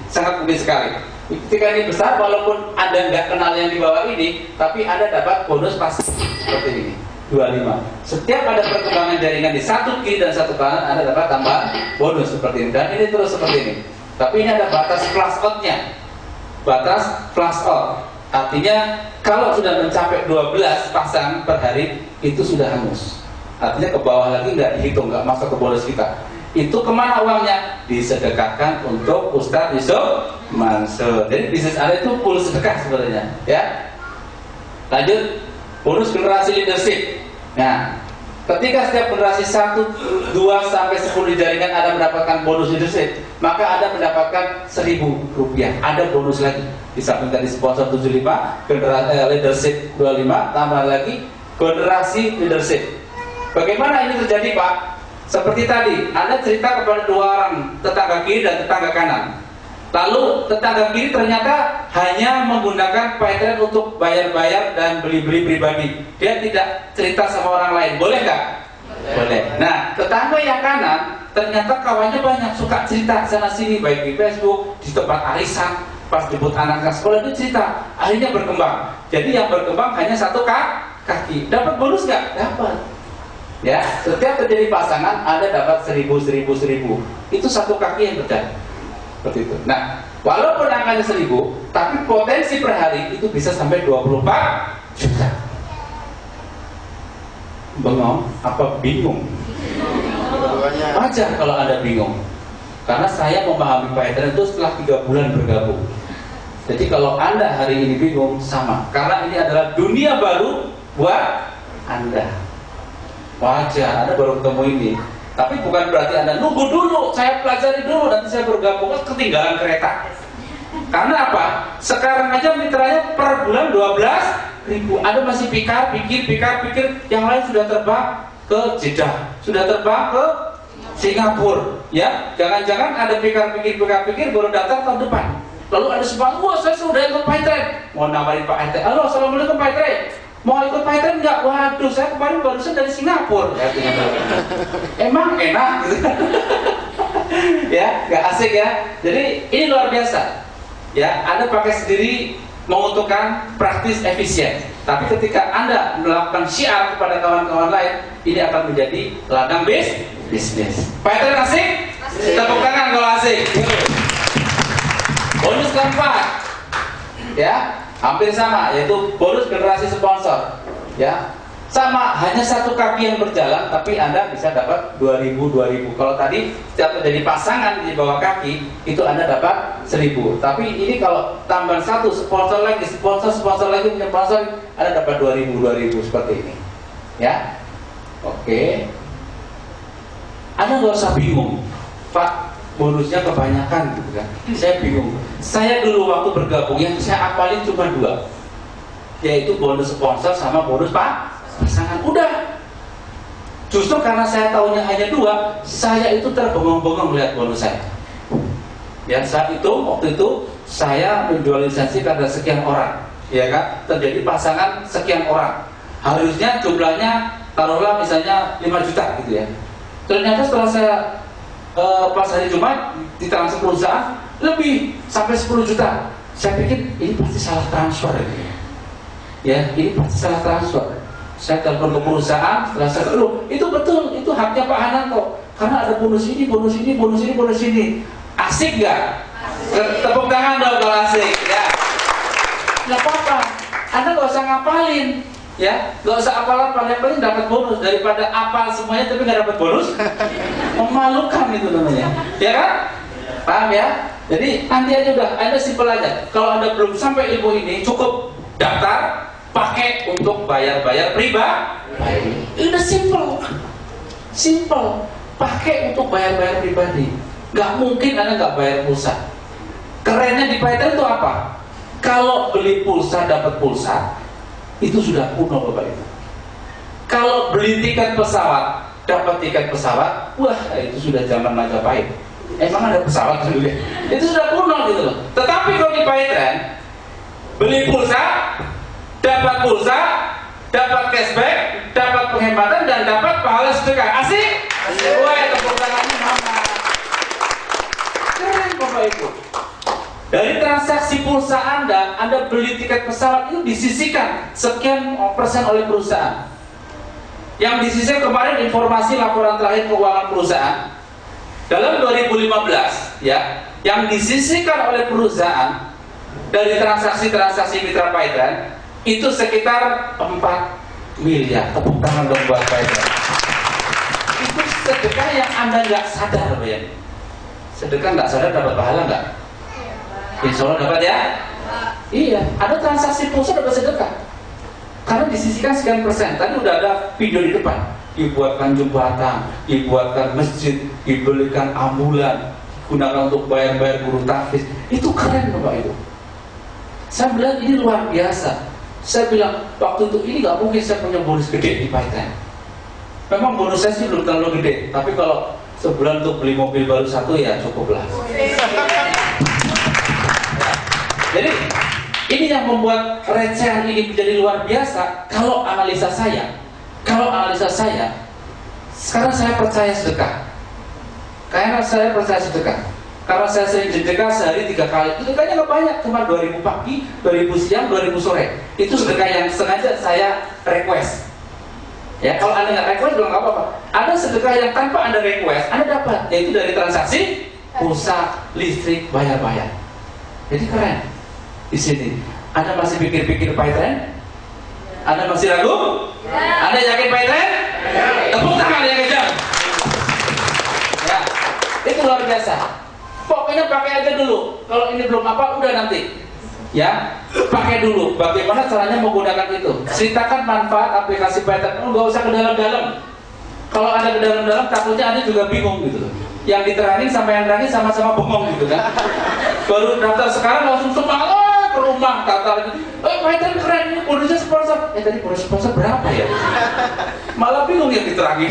sekali. Ketika ini besar, walaupun Anda nggak kenal yang di bawah ini, tapi Anda dapat bonus pas seperti ini, 25. Setiap ada perkembangan jaringan di satu kiri dan satu kanan, Anda dapat tambah bonus seperti ini. Dan ini terus seperti ini. Tapi ini ada batas flash out-nya. Batas flash out. Artinya kalau sudah mencapai 12 pasang per hari, itu sudah hangus. Artinya ke bawah lagi nggak dihitung, nggak masuk ke bonus kita. Itu kemana uangnya? Disedekahkan untuk Ustadz Yusuf Mansur. Jadi bisnis Anda itu full sedekah sebenarnya, ya. Lanjut, bonus generasi leadership. Nah, ketika setiap generasi 1, 2 sampai 10 di jaringan Anda mendapatkan bonus leadership, maka Anda mendapatkan Rp1.000. Ada bonus lagi. Di samping tadi sponsor 75, generasi leadership 25, tambah lagi generasi leadership. Bagaimana ini terjadi, Pak? Seperti tadi, Anda cerita kepada 2 orang, tetangga kiri dan tetangga kanan. Lalu tetangga kiri ternyata hanya menggunakan Paytrade untuk bayar-bayar dan beli-beli pribadi. Dia tidak cerita sama orang lain. Boleh nggak? Boleh. Nah, tetangga yang kanan ternyata kawannya banyak, suka cerita sana sini, baik di Facebook, di tempat arisan, pas jemput anak ke sekolah, dia cerita. Akhirnya berkembang. Jadi yang berkembang hanya 1 kaki. Dapat bonus nggak? Dapat. Ya, setiap terjadi pasangan Anda dapat 1000. Itu 1 kaki yang berjalan. Seperti itu. Nah, walaupun angkanya 1000, tapi potensi per hari itu bisa sampai 24 juta. Bengong apa bingung? Wajar kalau Anda bingung. Karena saya memahami Paytrade itu setelah 3 bulan bergabung. Jadi kalau Anda hari ini bingung, sama. Karena ini adalah dunia baru buat Anda. Wajar, Anda baru ketemu ini. Tapi bukan berarti Anda nunggu dulu, saya pelajari dulu, nanti saya bergabung, ketinggalan kereta. Karena apa? Sekarang aja mitranya per bulan 12.000. Anda masih pikir, yang lain sudah terbang ke Jeddah, sudah terbang ke Singapura. Ya, jangan-jangan Anda pikir baru datang tahun depan. Lalu ada sebuah, wah saya sudah ikut Paytrade. Mau nawarin Pak RT, halo assalamualaikum Pak RT. Mau ikut Paytrade enggak? Waduh, saya kemarin barusan dari Singapura. Emang enak gitu. Ya, nggak asik ya. Jadi ini luar biasa. Ya, Anda pakai sendiri menguntungkan, praktis, efisien. Tapi ketika Anda melakukan syiar kepada kawan-kawan lain, ini akan menjadi ladang bisnis. Paytrade asik? Tepuk tangan kalau asik. Bonus keempat, ya. Hampir sama, yaitu bonus generasi sponsor. Ya, sama, hanya 1 kaki yang berjalan, tapi Anda bisa dapat 2.000. Kalau tadi setiap terjadi pasangan di bawah kaki, itu Anda dapat 1.000. Tapi ini kalau tambahan 1 sponsor lagi, sponsor lagi punya sponsor, Anda dapat 2.000 seperti ini. Ya, oke. Anda nggak usah bingung, Pak. Bonusnya kebanyakan gitu kan. Saya bingung. Saya dulu waktu bergabung yang saya apalin cuma 2, yaitu bonus sponsor sama bonus pasangan. Udah. Justru karena saya tahunya hanya 2, saya itu terbengong-bengong melihat bonus saya. Ya, saat itu, waktu itu saya menjual lisensi pada sekian orang, ya kan? Terjadi pasangan sekian orang. Harusnya jumlahnya taruhlah misalnya 5 juta gitu ya. Ternyata setelah saya pas hari Jumat ditransfer perusahaan lebih sampai 10 juta. Saya pikir ini pasti salah transfer ini. Ya, ini pasti salah transfer. Saya telepon ke perusahaan, setelah saya itu betul, itu haknya Pak Hananto. Karena ada bonus ini. Asik nggak? Tepuk tangan dong kalau asik. Ya. Nggak apa-apa. Anda nggak usah ngapalin. Ya, nggak usah apal-apal, yang penting dapat bonus daripada apal semuanya tapi nggak dapat bonus. Memalukan itu namanya, ya kan? Paham ya? Jadi nanti aja udah, Anda simpel aja. Kalau Anda belum sampai ilmu ini, cukup daftar, pakai untuk bayar-bayar pribadi. Udah simple, pakai untuk bayar-bayar pribadi. Nggak mungkin Anda nggak bayar pulsa. Kerennya di Paytrade itu apa? Kalau beli pulsa dapat pulsa, itu sudah kuno Bapak Ibu. Kalau beli tiket pesawat, dapat tiket pesawat. Wah, itu sudah zaman Majapahit. Emang ada pesawat dulu ya? Itu sudah kuno gitu loh. Tetapi kalau di Paytrend, beli pulsa, dapat cashback, dapat penghematan, dan dapat pahala sedekah. Asik? Wah, tepuk tangannya mama. Keren Bapak Ibu. Dari transaksi pulsa Anda beli tiket pesawat itu disisihkan sekian persen oleh perusahaan. Yang disisihkan kemarin informasi laporan terakhir keuangan perusahaan dalam 2015 ya, yang disisihkan oleh perusahaan dari transaksi mitra Paytrend itu sekitar 4 miliar. Tepuk tangan dong buat Paytrend. Itu sedekah yang Anda nggak sadar, ya. Sedekah nggak sadar dapat pahala nggak? Insya Allah dapat ya. Iya, ada transaksi pulsa dapat sedekah. Karena disisihkan sekian persen. Tadi udah ada video di depan. Dibuatkan jembatan, dibuatkan masjid, dibelikan ambulan, gunakan untuk bayar-bayar guru tahfiz. Itu keren Bapak Ibu. Saya bilang ini luar biasa. Saya bilang waktu itu ini nggak mungkin saya punya bonus gede di Paytrend. Memang bonus saya sih belum terlalu gede, tapi kalau sebulan untuk beli mobil baru satu ya cukup lah. Jadi ini yang membuat recehan ini menjadi luar biasa. Kalau analisa saya, sekarang saya percaya sedekah. Karena saya percaya sedekah. Karena saya sering sedekah sehari 3 kali. Sedekahnya nggak banyak, cuma 2000 pagi, 2000 siang, 2000 sore. Itu sedekah yang sengaja saya request. Ya, kalau Anda nggak request juga nggak apa-apa. Ada sedekah yang tanpa Anda request, Anda dapat, yaitu dari transaksi pulsa, listrik, bayar-bayar. Jadi keren. Di sini, Anda masih pikir-pikir Paytrend? Anda masih ragu? Ya. Anda yakin Paytrend? Ya. Tepuk tangan yang kencang. Ya, itu luar biasa. Pokoknya pakai aja dulu. Kalau ini belum apa, udah nanti. Ya, pakai dulu. Bagaimana caranya menggunakan itu? Ceritakan manfaat aplikasi Paytrend. Nggak usah ke dalam-dalam. Kalau Anda ke dalam-dalam, takutnya Anda juga bingung gitu. Yang diterangin sama yang terangin sama-sama bengong gitu kan. Baru daftar sekarang langsung semangat ke rumah daftar. Paytrend keren ini, bonusnya sponsor. Tadi bonus sponsor berapa ya? Malah bingung yang diterangin.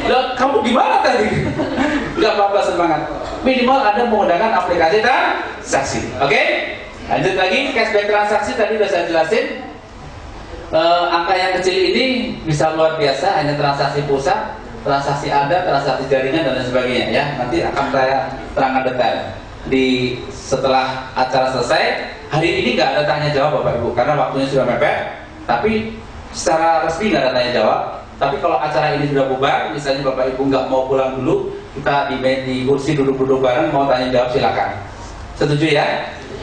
Lah, kamu gimana tadi? Gak apa-apa, semangat. Minimal Anda menggunakan aplikasi transaksi. Oke? Lanjut lagi, cashback transaksi tadi udah saya jelasin. Angka yang kecil ini bisa luar biasa, hanya transaksi pulsa, transaksi Anda, transaksi jaringan dan lain sebagainya ya. Nanti akan saya terangkan detail di setelah acara selesai. Hari ini nggak ada tanya jawab Bapak Ibu karena waktunya sudah mepet. Tapi secara resmi nggak ada tanya jawab. Tapi kalau acara ini sudah bubar, misalnya Bapak Ibu nggak mau pulang dulu, kita di kursi duduk-duduk bareng, mau tanya jawab silakan. Setuju ya?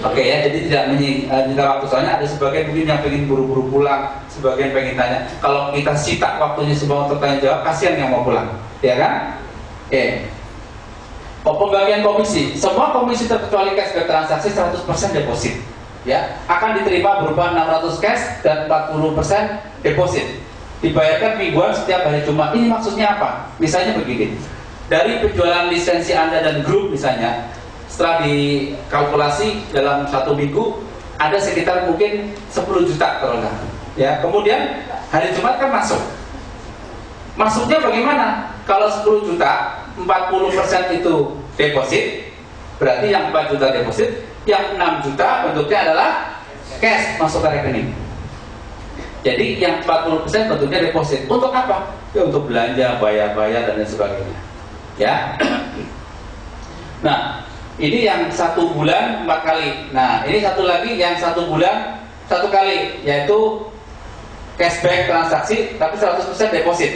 Oke ya, jadi tidak menyita waktu, soalnya ada sebagian mungkin yang pengen buru-buru pulang, sebagian pengen tanya. Kalau kita sita waktunya semua untuk tanya jawab, kasihan yang mau pulang, ya kan? Oke. Pembagian komisi, semua komisi terkecuali cashback transaksi 100% deposit, ya, akan diterima berupa 600 cash dan 40% deposit. Dibayarkan mingguan setiap hari Jumat. Ini maksudnya apa? Misalnya begini, dari penjualan lisensi Anda dan grup misalnya, setelah dikalkulasi dalam 1 minggu ada sekitar mungkin 10 juta kalau enggak, ya. Kemudian hari Jumat kan masuk. Masuknya bagaimana? Kalau 10 juta, 40% itu deposit, berarti yang 4 juta deposit, yang 6 juta bentuknya adalah cash masuk ke rekening. Jadi yang 40% bentuknya deposit. Untuk apa? Ya untuk belanja, bayar-bayar dan lain sebagainya. Ya. Nah, ini yang 1 bulan 4 kali. Nah, ini satu lagi yang 1 bulan 1 kali, yaitu cashback transaksi tapi 100% deposit.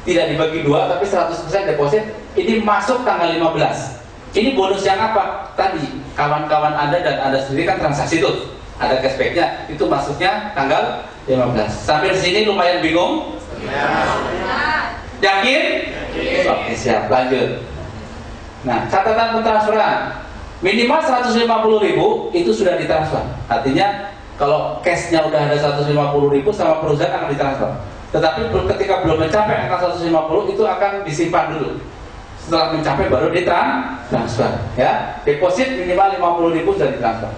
Tidak dibagi 2 tapi 100% deposit. Ini masuk tanggal 15. Ini bonus yang apa? Tadi kawan-kawan Anda dan Anda sendiri kan transaksi tuh, ada cashbacknya, itu masuknya tanggal 15. Sampai di sini lumayan bingung? Ya. Yakin? Oke, siap, lanjut. Nah, catatan pentransferan minimal 150.000 itu sudah ditransfer. Artinya kalau cashnya udah ada 150.000 sama perusahaan akan ditransfer. Tetapi ketika belum mencapai angka 150 itu akan disimpan dulu. Setelah mencapai baru ditransfer, ya. Deposit minimal 50.000 sudah ditransfer.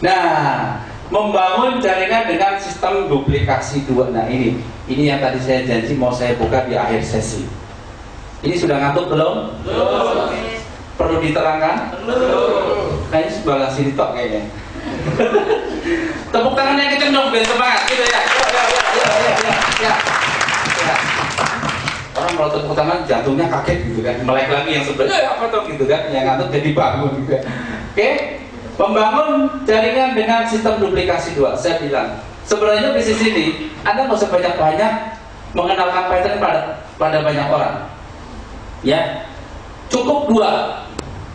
Nah, Membangun jaringan dengan sistem duplikasi dua. Nah ini yang tadi saya janji mau saya buka di akhir sesi. Ini sudah ngantuk belum? Belum. Perlu diterangkan? Belum. Kayaknya sebelah sini tok kayaknya. Tepuk tangan yang kenceng dong biar semangat gitu ya. Ya. Orang kalau tepuk tangan jantungnya kaget gitu kan, melek lagi yang sebenarnya apa tuh gitu kan, yang ngantuk jadi bangun gitu kan. Oke. Membangun jaringan dengan sistem duplikasi dua. Saya bilang, sebenarnya bisnis ini Anda nggak usah banyak-banyak mengenalkan pattern pada banyak orang. Ya, cukup dua.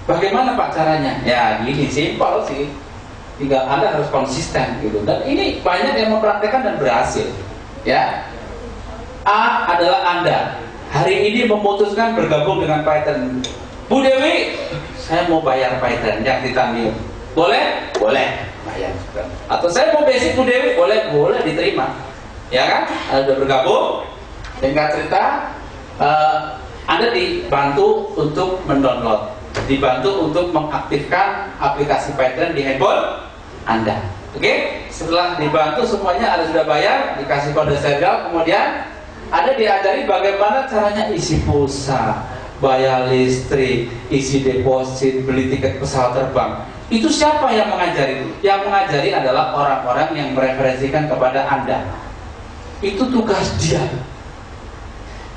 Bagaimana Pak caranya? Ya, gini simpel sih. Tinggal Anda harus konsisten gitu. Dan ini banyak yang mempraktekkan dan berhasil. Ya, A adalah Anda hari ini memutuskan bergabung dengan pattern. Bu Dewi, saya mau bayar pattern yang titanium. Boleh? Boleh. Bayar juga. Atau saya mau basic Bu Dewi, boleh? Boleh, diterima. Ya kan? Anda sudah bergabung. Singkat cerita, Anda dibantu untuk mendownload, dibantu untuk mengaktifkan aplikasi pattern di handphone Anda. Oke? Setelah dibantu semuanya Anda sudah bayar, dikasih kode serial, kemudian Anda diajari bagaimana caranya isi pulsa, bayar listrik, isi deposit, beli tiket pesawat terbang. Itu siapa yang mengajari? Yang mengajari adalah orang-orang yang mereferensikan kepada Anda. Itu tugas dia.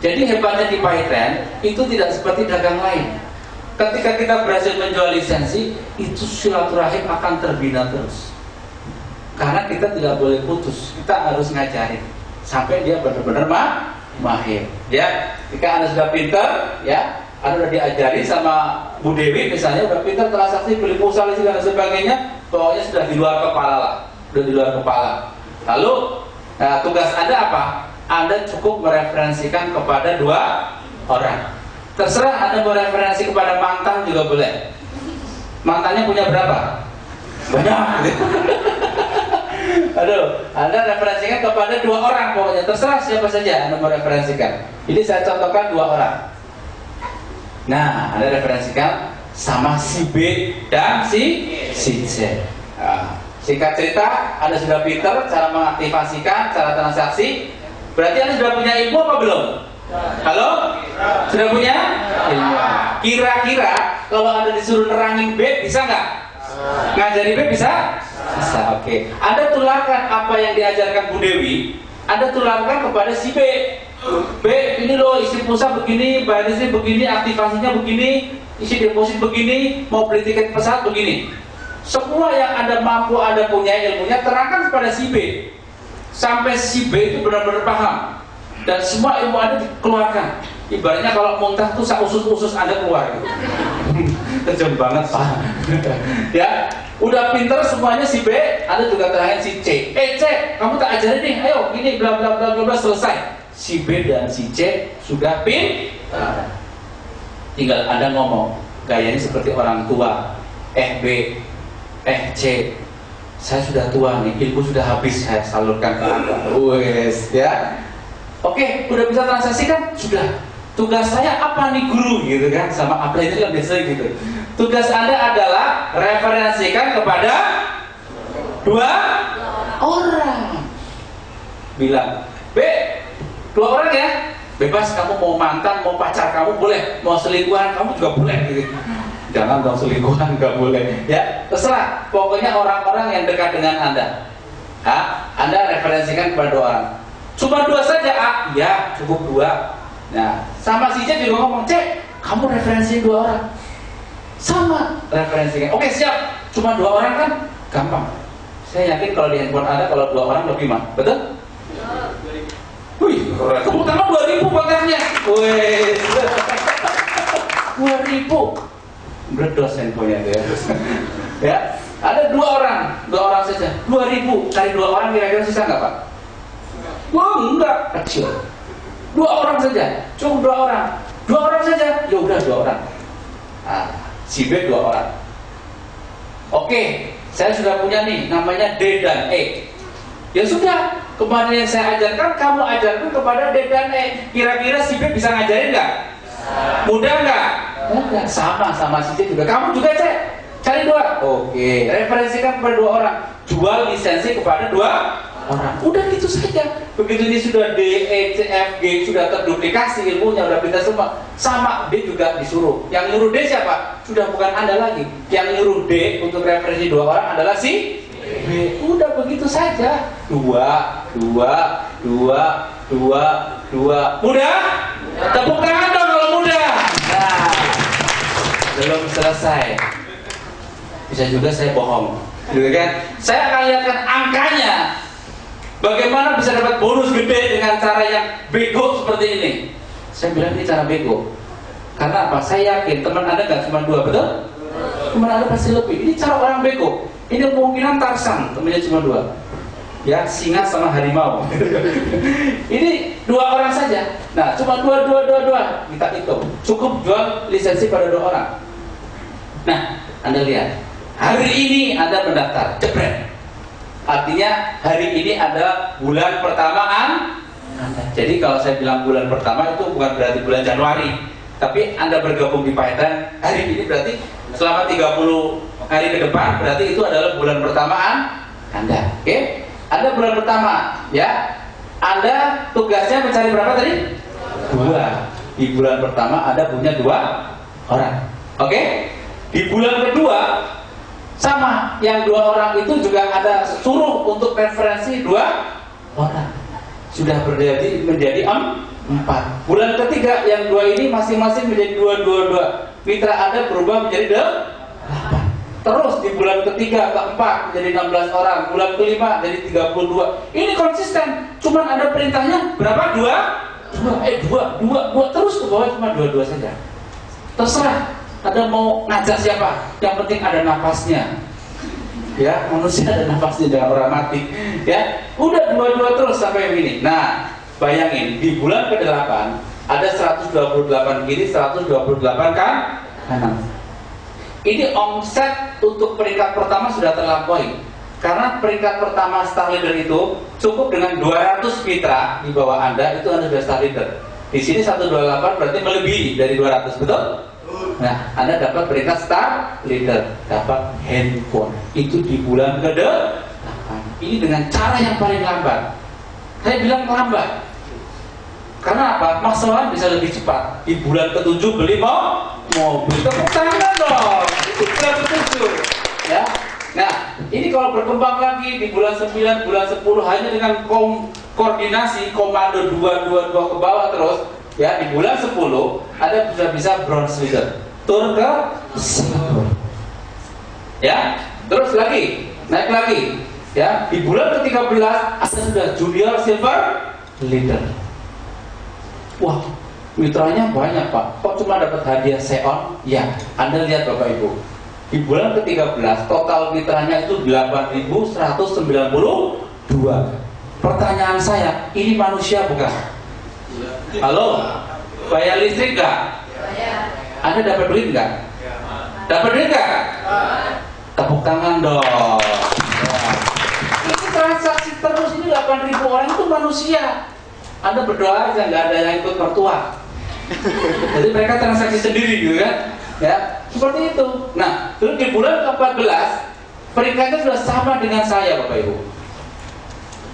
Jadi hebatnya di Python itu tidak seperti dagang lain. Ketika kita berhasil menjual lisensi, itu silaturahim akan terbina terus. Karena kita tidak boleh putus, kita harus ngajarin sampai dia benar-benar mahir. Ya, jika Anda sudah pintar, ya, Anda sudah diajari sama Bu Dewi misalnya, sudah pintar transaksi beli pulsa listrik dan sebagainya, pokoknya sudah di luar kepala lah, sudah di luar kepala. Lalu tugas Anda apa? Anda cukup mereferensikan kepada dua orang. Terserah Anda mau referensi kepada mantan juga boleh. Mantannya punya berapa? Banyak. Aduh, Anda referensikan kepada dua orang pokoknya. Terserah siapa saja Anda mau referensikan. Ini saya contohkan dua orang. Nah, Anda referensikan sama si B dan si C. Nah, singkat cerita, Anda sudah pintar cara mengaktifasikan, cara transaksi. Berarti Anda sudah punya ilmu apa belum? Halo? Sudah punya ilmu. Kira-kira kalau Anda disuruh nerangin B, bisa nggak? Ngajari B bisa? Bisa, oke. Anda tularkan apa yang diajarkan Bu Dewi, Anda tularkan kepada si B. B, ini loh isi pulsa begini, bayar listrik begini, aktivasinya begini, isi deposit begini, mau beli tiket pesawat begini. Semua yang Anda mampu, Anda punya ilmunya, terangkan kepada si B. Sampai si B itu benar-benar paham. Dan semua ilmu Anda dikeluarkan. Ibaratnya kalau muntah tuh usus-usus Anda keluar gitu. Kejam banget Pak. Ya, udah pinter semuanya si B, Anda juga terangin si C. C, kamu tak ajarin nih, ayo gini bla bla bla bla selesai. Si B dan si C sudah tinggal Anda ngomong gayanya seperti orang tua. B, C, saya sudah tua nih, ilmu sudah habis saya salurkan ke Anda. Wes, ya. Oke, udah bisa transaksi kan? Sudah. Tugas saya apa nih guru gitu kan? Sama apa itu kan biasanya gitu. Tugas Anda adalah referensikan kepada dua orang. Bilang, B, dua orang ya, bebas kamu mau mantan, mau pacar kamu boleh, mau selingkuhan kamu juga boleh gitu. Jangan dong selingkuhan, nggak boleh. Ya, terserah. Pokoknya orang-orang yang dekat dengan Anda. Anda referensikan kepada dua orang. Cuma dua saja, ya cukup dua. Nah, sama si C juga ngomong, C, kamu referensi dua orang. Sama referensikan. Oke, siap. Cuma dua orang kan gampang. Saya yakin kalau di handphone Anda kalau dua orang lebih mah, betul? Wih, tepuk tangan 2000 paketnya. Wih, 2000. Berdos handphonenya tuh ya. Ya, ada dua orang saja. 2000 cari dua orang kira-kira sisa nggak Pak? Wah, enggak, kecil. Dua orang saja, cukup dua orang saja. Ya udah dua orang. Si B dua orang. Oke, saya sudah punya nih, namanya D dan E. Ya sudah, kemarin yang saya ajarkan, kamu ajarkan kepada D dan E. Kira-kira si B bisa ngajarin nggak? Mudah nggak? Mudah. Sama si C juga. Kamu juga cek, cari dua. Oke. Referensikan kepada 2 orang. Jual lisensi kepada 2 orang. Udah gitu saja. Begitu ini sudah D, E, C, F, G sudah terduplikasi ilmunya, udah pintar semua. Sama D juga disuruh. Yang nyuruh D siapa? Sudah bukan Anda lagi. Yang nyuruh D untuk referensi 2 orang adalah si B. Udah begitu saja. 2, 2, 2, 2, 2. Mudah? Tepuk tangan dong kalau mudah. Nah, belum selesai. Bisa juga saya bohong, gitu kan? Saya akan lihatkan angkanya. Bagaimana bisa dapat bonus gede dengan cara yang bego seperti ini? Saya bilang ini cara bego. Karena apa? Saya yakin teman Anda nggak cuma 2, betul? Teman Anda pasti lebih. Ini cara orang bego. Ini kemungkinan Tarzan, temannya cuma 2. Ya, singa sama harimau. Ini 2 orang saja. Nah, cuma 2. Kita hitung. Cukup jual lisensi pada 2 orang. Nah, Anda lihat. Hari ini Anda mendaftar, jepret. Artinya hari ini ada bulan pertamaan Anda. Jadi kalau saya bilang bulan pertama itu bukan berarti bulan Januari, tapi Anda bergabung di Python hari ini berarti selama 30 hari ke depan berarti itu adalah bulan pertamaan Anda. Oke? Anda bulan pertama, ya. Anda tugasnya mencari berapa tadi? 2. Di bulan pertama Anda punya 2 orang. Oke? Di bulan kedua sama, yang 2 orang itu juga ada suruh untuk referensi 2 orang. Sudah menjadi 4. Bulan ketiga yang 2 ini masing-masing menjadi 2. Mitra Anda berubah menjadi 8. Terus di bulan ketiga, keempat menjadi 16 orang. Bulan kelima jadi 32. Ini konsisten. Cuman ada perintahnya berapa? 2. Terus ke bawah cuma 2 saja. Terserah. Ada mau ngajak siapa? Yang penting ada napasnya. Ya, manusia ada napasnya, jangan orang mati. Ya, udah 2 terus sampai ini. Nah, bayangin di bulan ke-8 ada 128 kiri, 128 kanan. Ini omset untuk peringkat pertama sudah terlampaui. Karena peringkat pertama star leader itu cukup dengan 200 mitra di bawah Anda, itu Anda sudah star leader. Di sini 128 berarti melebihi dari 200, betul? Nah, Anda dapat peringkat star leader, dapat handphone. Itu di bulan ke-8. Ini dengan cara yang paling lambat. Saya bilang lambat. Karena apa? Masalah bisa lebih cepat. Di bulan ke-7 beli mobil. Tepuk tangan dong. Itu bulan ke-7. Ya. Nah, ini kalau berkembang lagi di bulan 9, bulan 10 hanya dengan koordinasi komando 2 ke bawah terus. Ya, di bulan 10 ada bisa bronze leader, turun ke silver. Ya, terus lagi, naik lagi. Ya, di bulan ke-13 ada sudah junior silver leader. Wah, mitranya banyak Pak. Kok cuma dapat hadiah Xeon? Ya, Anda lihat Bapak Ibu. Di bulan ke-13 total mitranya itu 8.192. Pertanyaan saya, ini manusia bukan? Halo, bayar listrik nggak? Anda dapat duit nggak? Dapat duit nggak? Tepuk tangan dong. Ini transaksi terus, ini 8.000 orang itu manusia. Anda berdoa aja nggak ada yang ikut mertua. Jadi mereka transaksi sendiri gitu kan? Ya, seperti itu. Nah, terus di bulan ke-14 peringkatnya sudah sama dengan saya Bapak Ibu.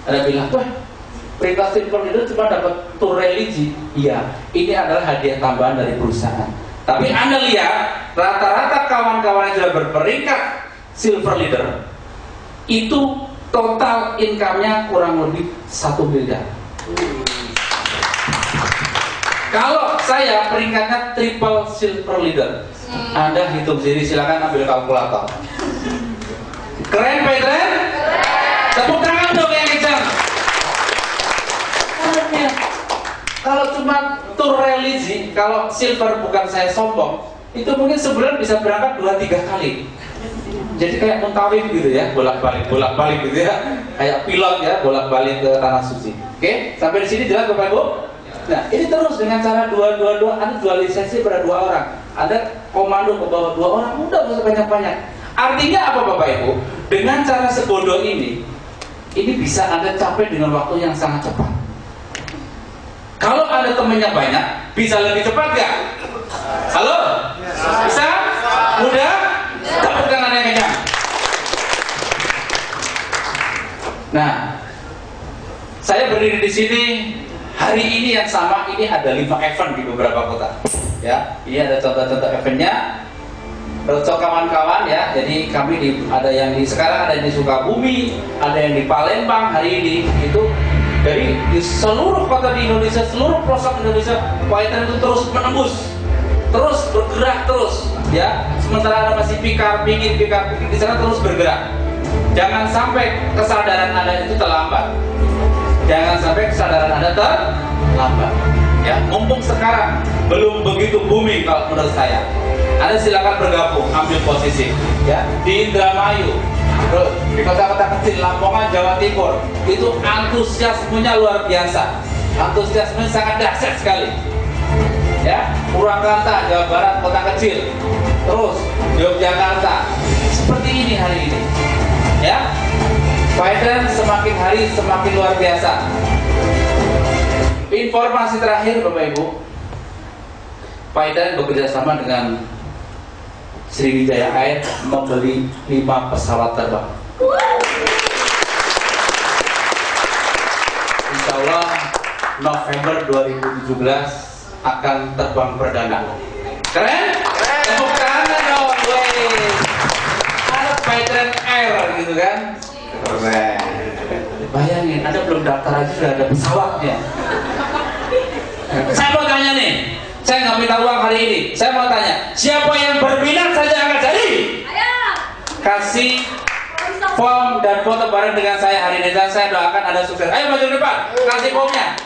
Ada bilang, wah, peringkat silver leader cuma dapat tour religi. Iya, ini adalah hadiah tambahan dari perusahaan. Tapi Anda lihat, rata-rata kawan-kawan yang sudah berperingkat silver leader itu total income-nya kurang lebih 1 miliar. Kalau saya peringkatnya triple silver leader, Anda hitung sendiri, silakan ambil kalkulator. Keren Pak, keren? Tepuk tangan dong yang kencang. Kalau cuma tour religi, kalau silver bukan saya sombong, itu mungkin sebulan bisa berangkat 2-3 kali. Jadi kayak muntawif gitu ya, bolak-balik gitu ya, kayak pilot ya, bolak-balik ke tanah suci. Oke, sampai di sini jelas Bapak Ibu? Nah, ini terus dengan cara 2, Anda jual lisensi pada 2 orang, Anda komando ke bawah 2 orang, udah gak usah banyak-banyak. Artinya apa Bapak Ibu? Dengan cara sebodoh ini bisa Anda capai dengan waktu yang sangat cepat. Kalau Anda temannya banyak, bisa lebih cepat gak? Halo? Bisa? Mudah? Tepuk tangan yang kencang. Nah, saya berdiri di sini hari ini yang sama, ini ada 5 event di beberapa kota. Ya, ini ada contoh-contoh eventnya. Untuk kawan-kawan ya, jadi kami ada yang sekarang ada yang di Sukabumi, ada yang di Palembang hari ini. Itu dari di seluruh kota di Indonesia, seluruh pelosok Indonesia, Fighter itu terus menembus, terus bergerak terus, ya. Sementara ada masih pikir di sana terus bergerak. Jangan sampai kesadaran Anda itu terlambat. Jangan sampai kesadaran Anda terlambat. Ya, mumpung sekarang belum begitu booming kalau menurut saya. Anda silakan bergabung, ambil posisi, ya, di Indramayu, di kota-kota kecil Lamongan, Jawa Timur, itu antusiasmenya luar biasa, antusiasmenya sangat dahsyat sekali, ya. Purwakarta, Jawa Barat, kota kecil, terus Yogyakarta, seperti ini hari ini, ya. Fighter semakin hari semakin luar biasa. Informasi terakhir, Bapak Ibu, Fighter bekerja sama dengan Sriwijaya Air membeli 5 pesawat terbang. Insya Allah November 2017 akan terbang perdana. Keren? Tepuk tangan dong, anak Fighter Air gitu kan? Keren. Bayangin, Anda belum daftar aja sudah ada pesawatnya. Saya mau tanya nih. Saya nggak minta uang hari ini. Saya mau tanya, siapa yang berminat saja akan jadi? Kasih form dan foto bareng dengan saya hari ini. Dan saya doakan Anda sukses. Ayo maju depan, kasih formnya.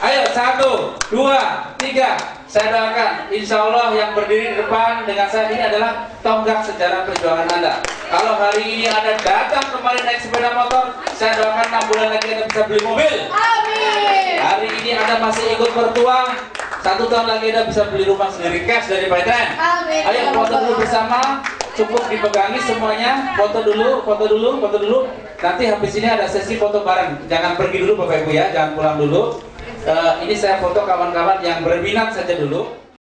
Ayo 1, 2, 3. Saya doakan, insya Allah yang berdiri di depan dengan saya ini adalah tonggak sejarah perjuangan Anda. Kalau hari ini Anda datang kembali naik sepeda motor, saya doakan 6 bulan lagi Anda bisa beli mobil. Amin. Hari ini Anda masih ikut bertuang, 1 tahun lagi Anda bisa beli rumah sendiri cash dari Fighter. Ayo foto dulu bersama, cukup dipegangi semuanya. Foto dulu, foto dulu, foto dulu. Nanti habis ini ada sesi foto bareng. Jangan pergi dulu Bapak Ibu ya, jangan pulang dulu. Ini saya foto kawan-kawan yang berminat saja dulu.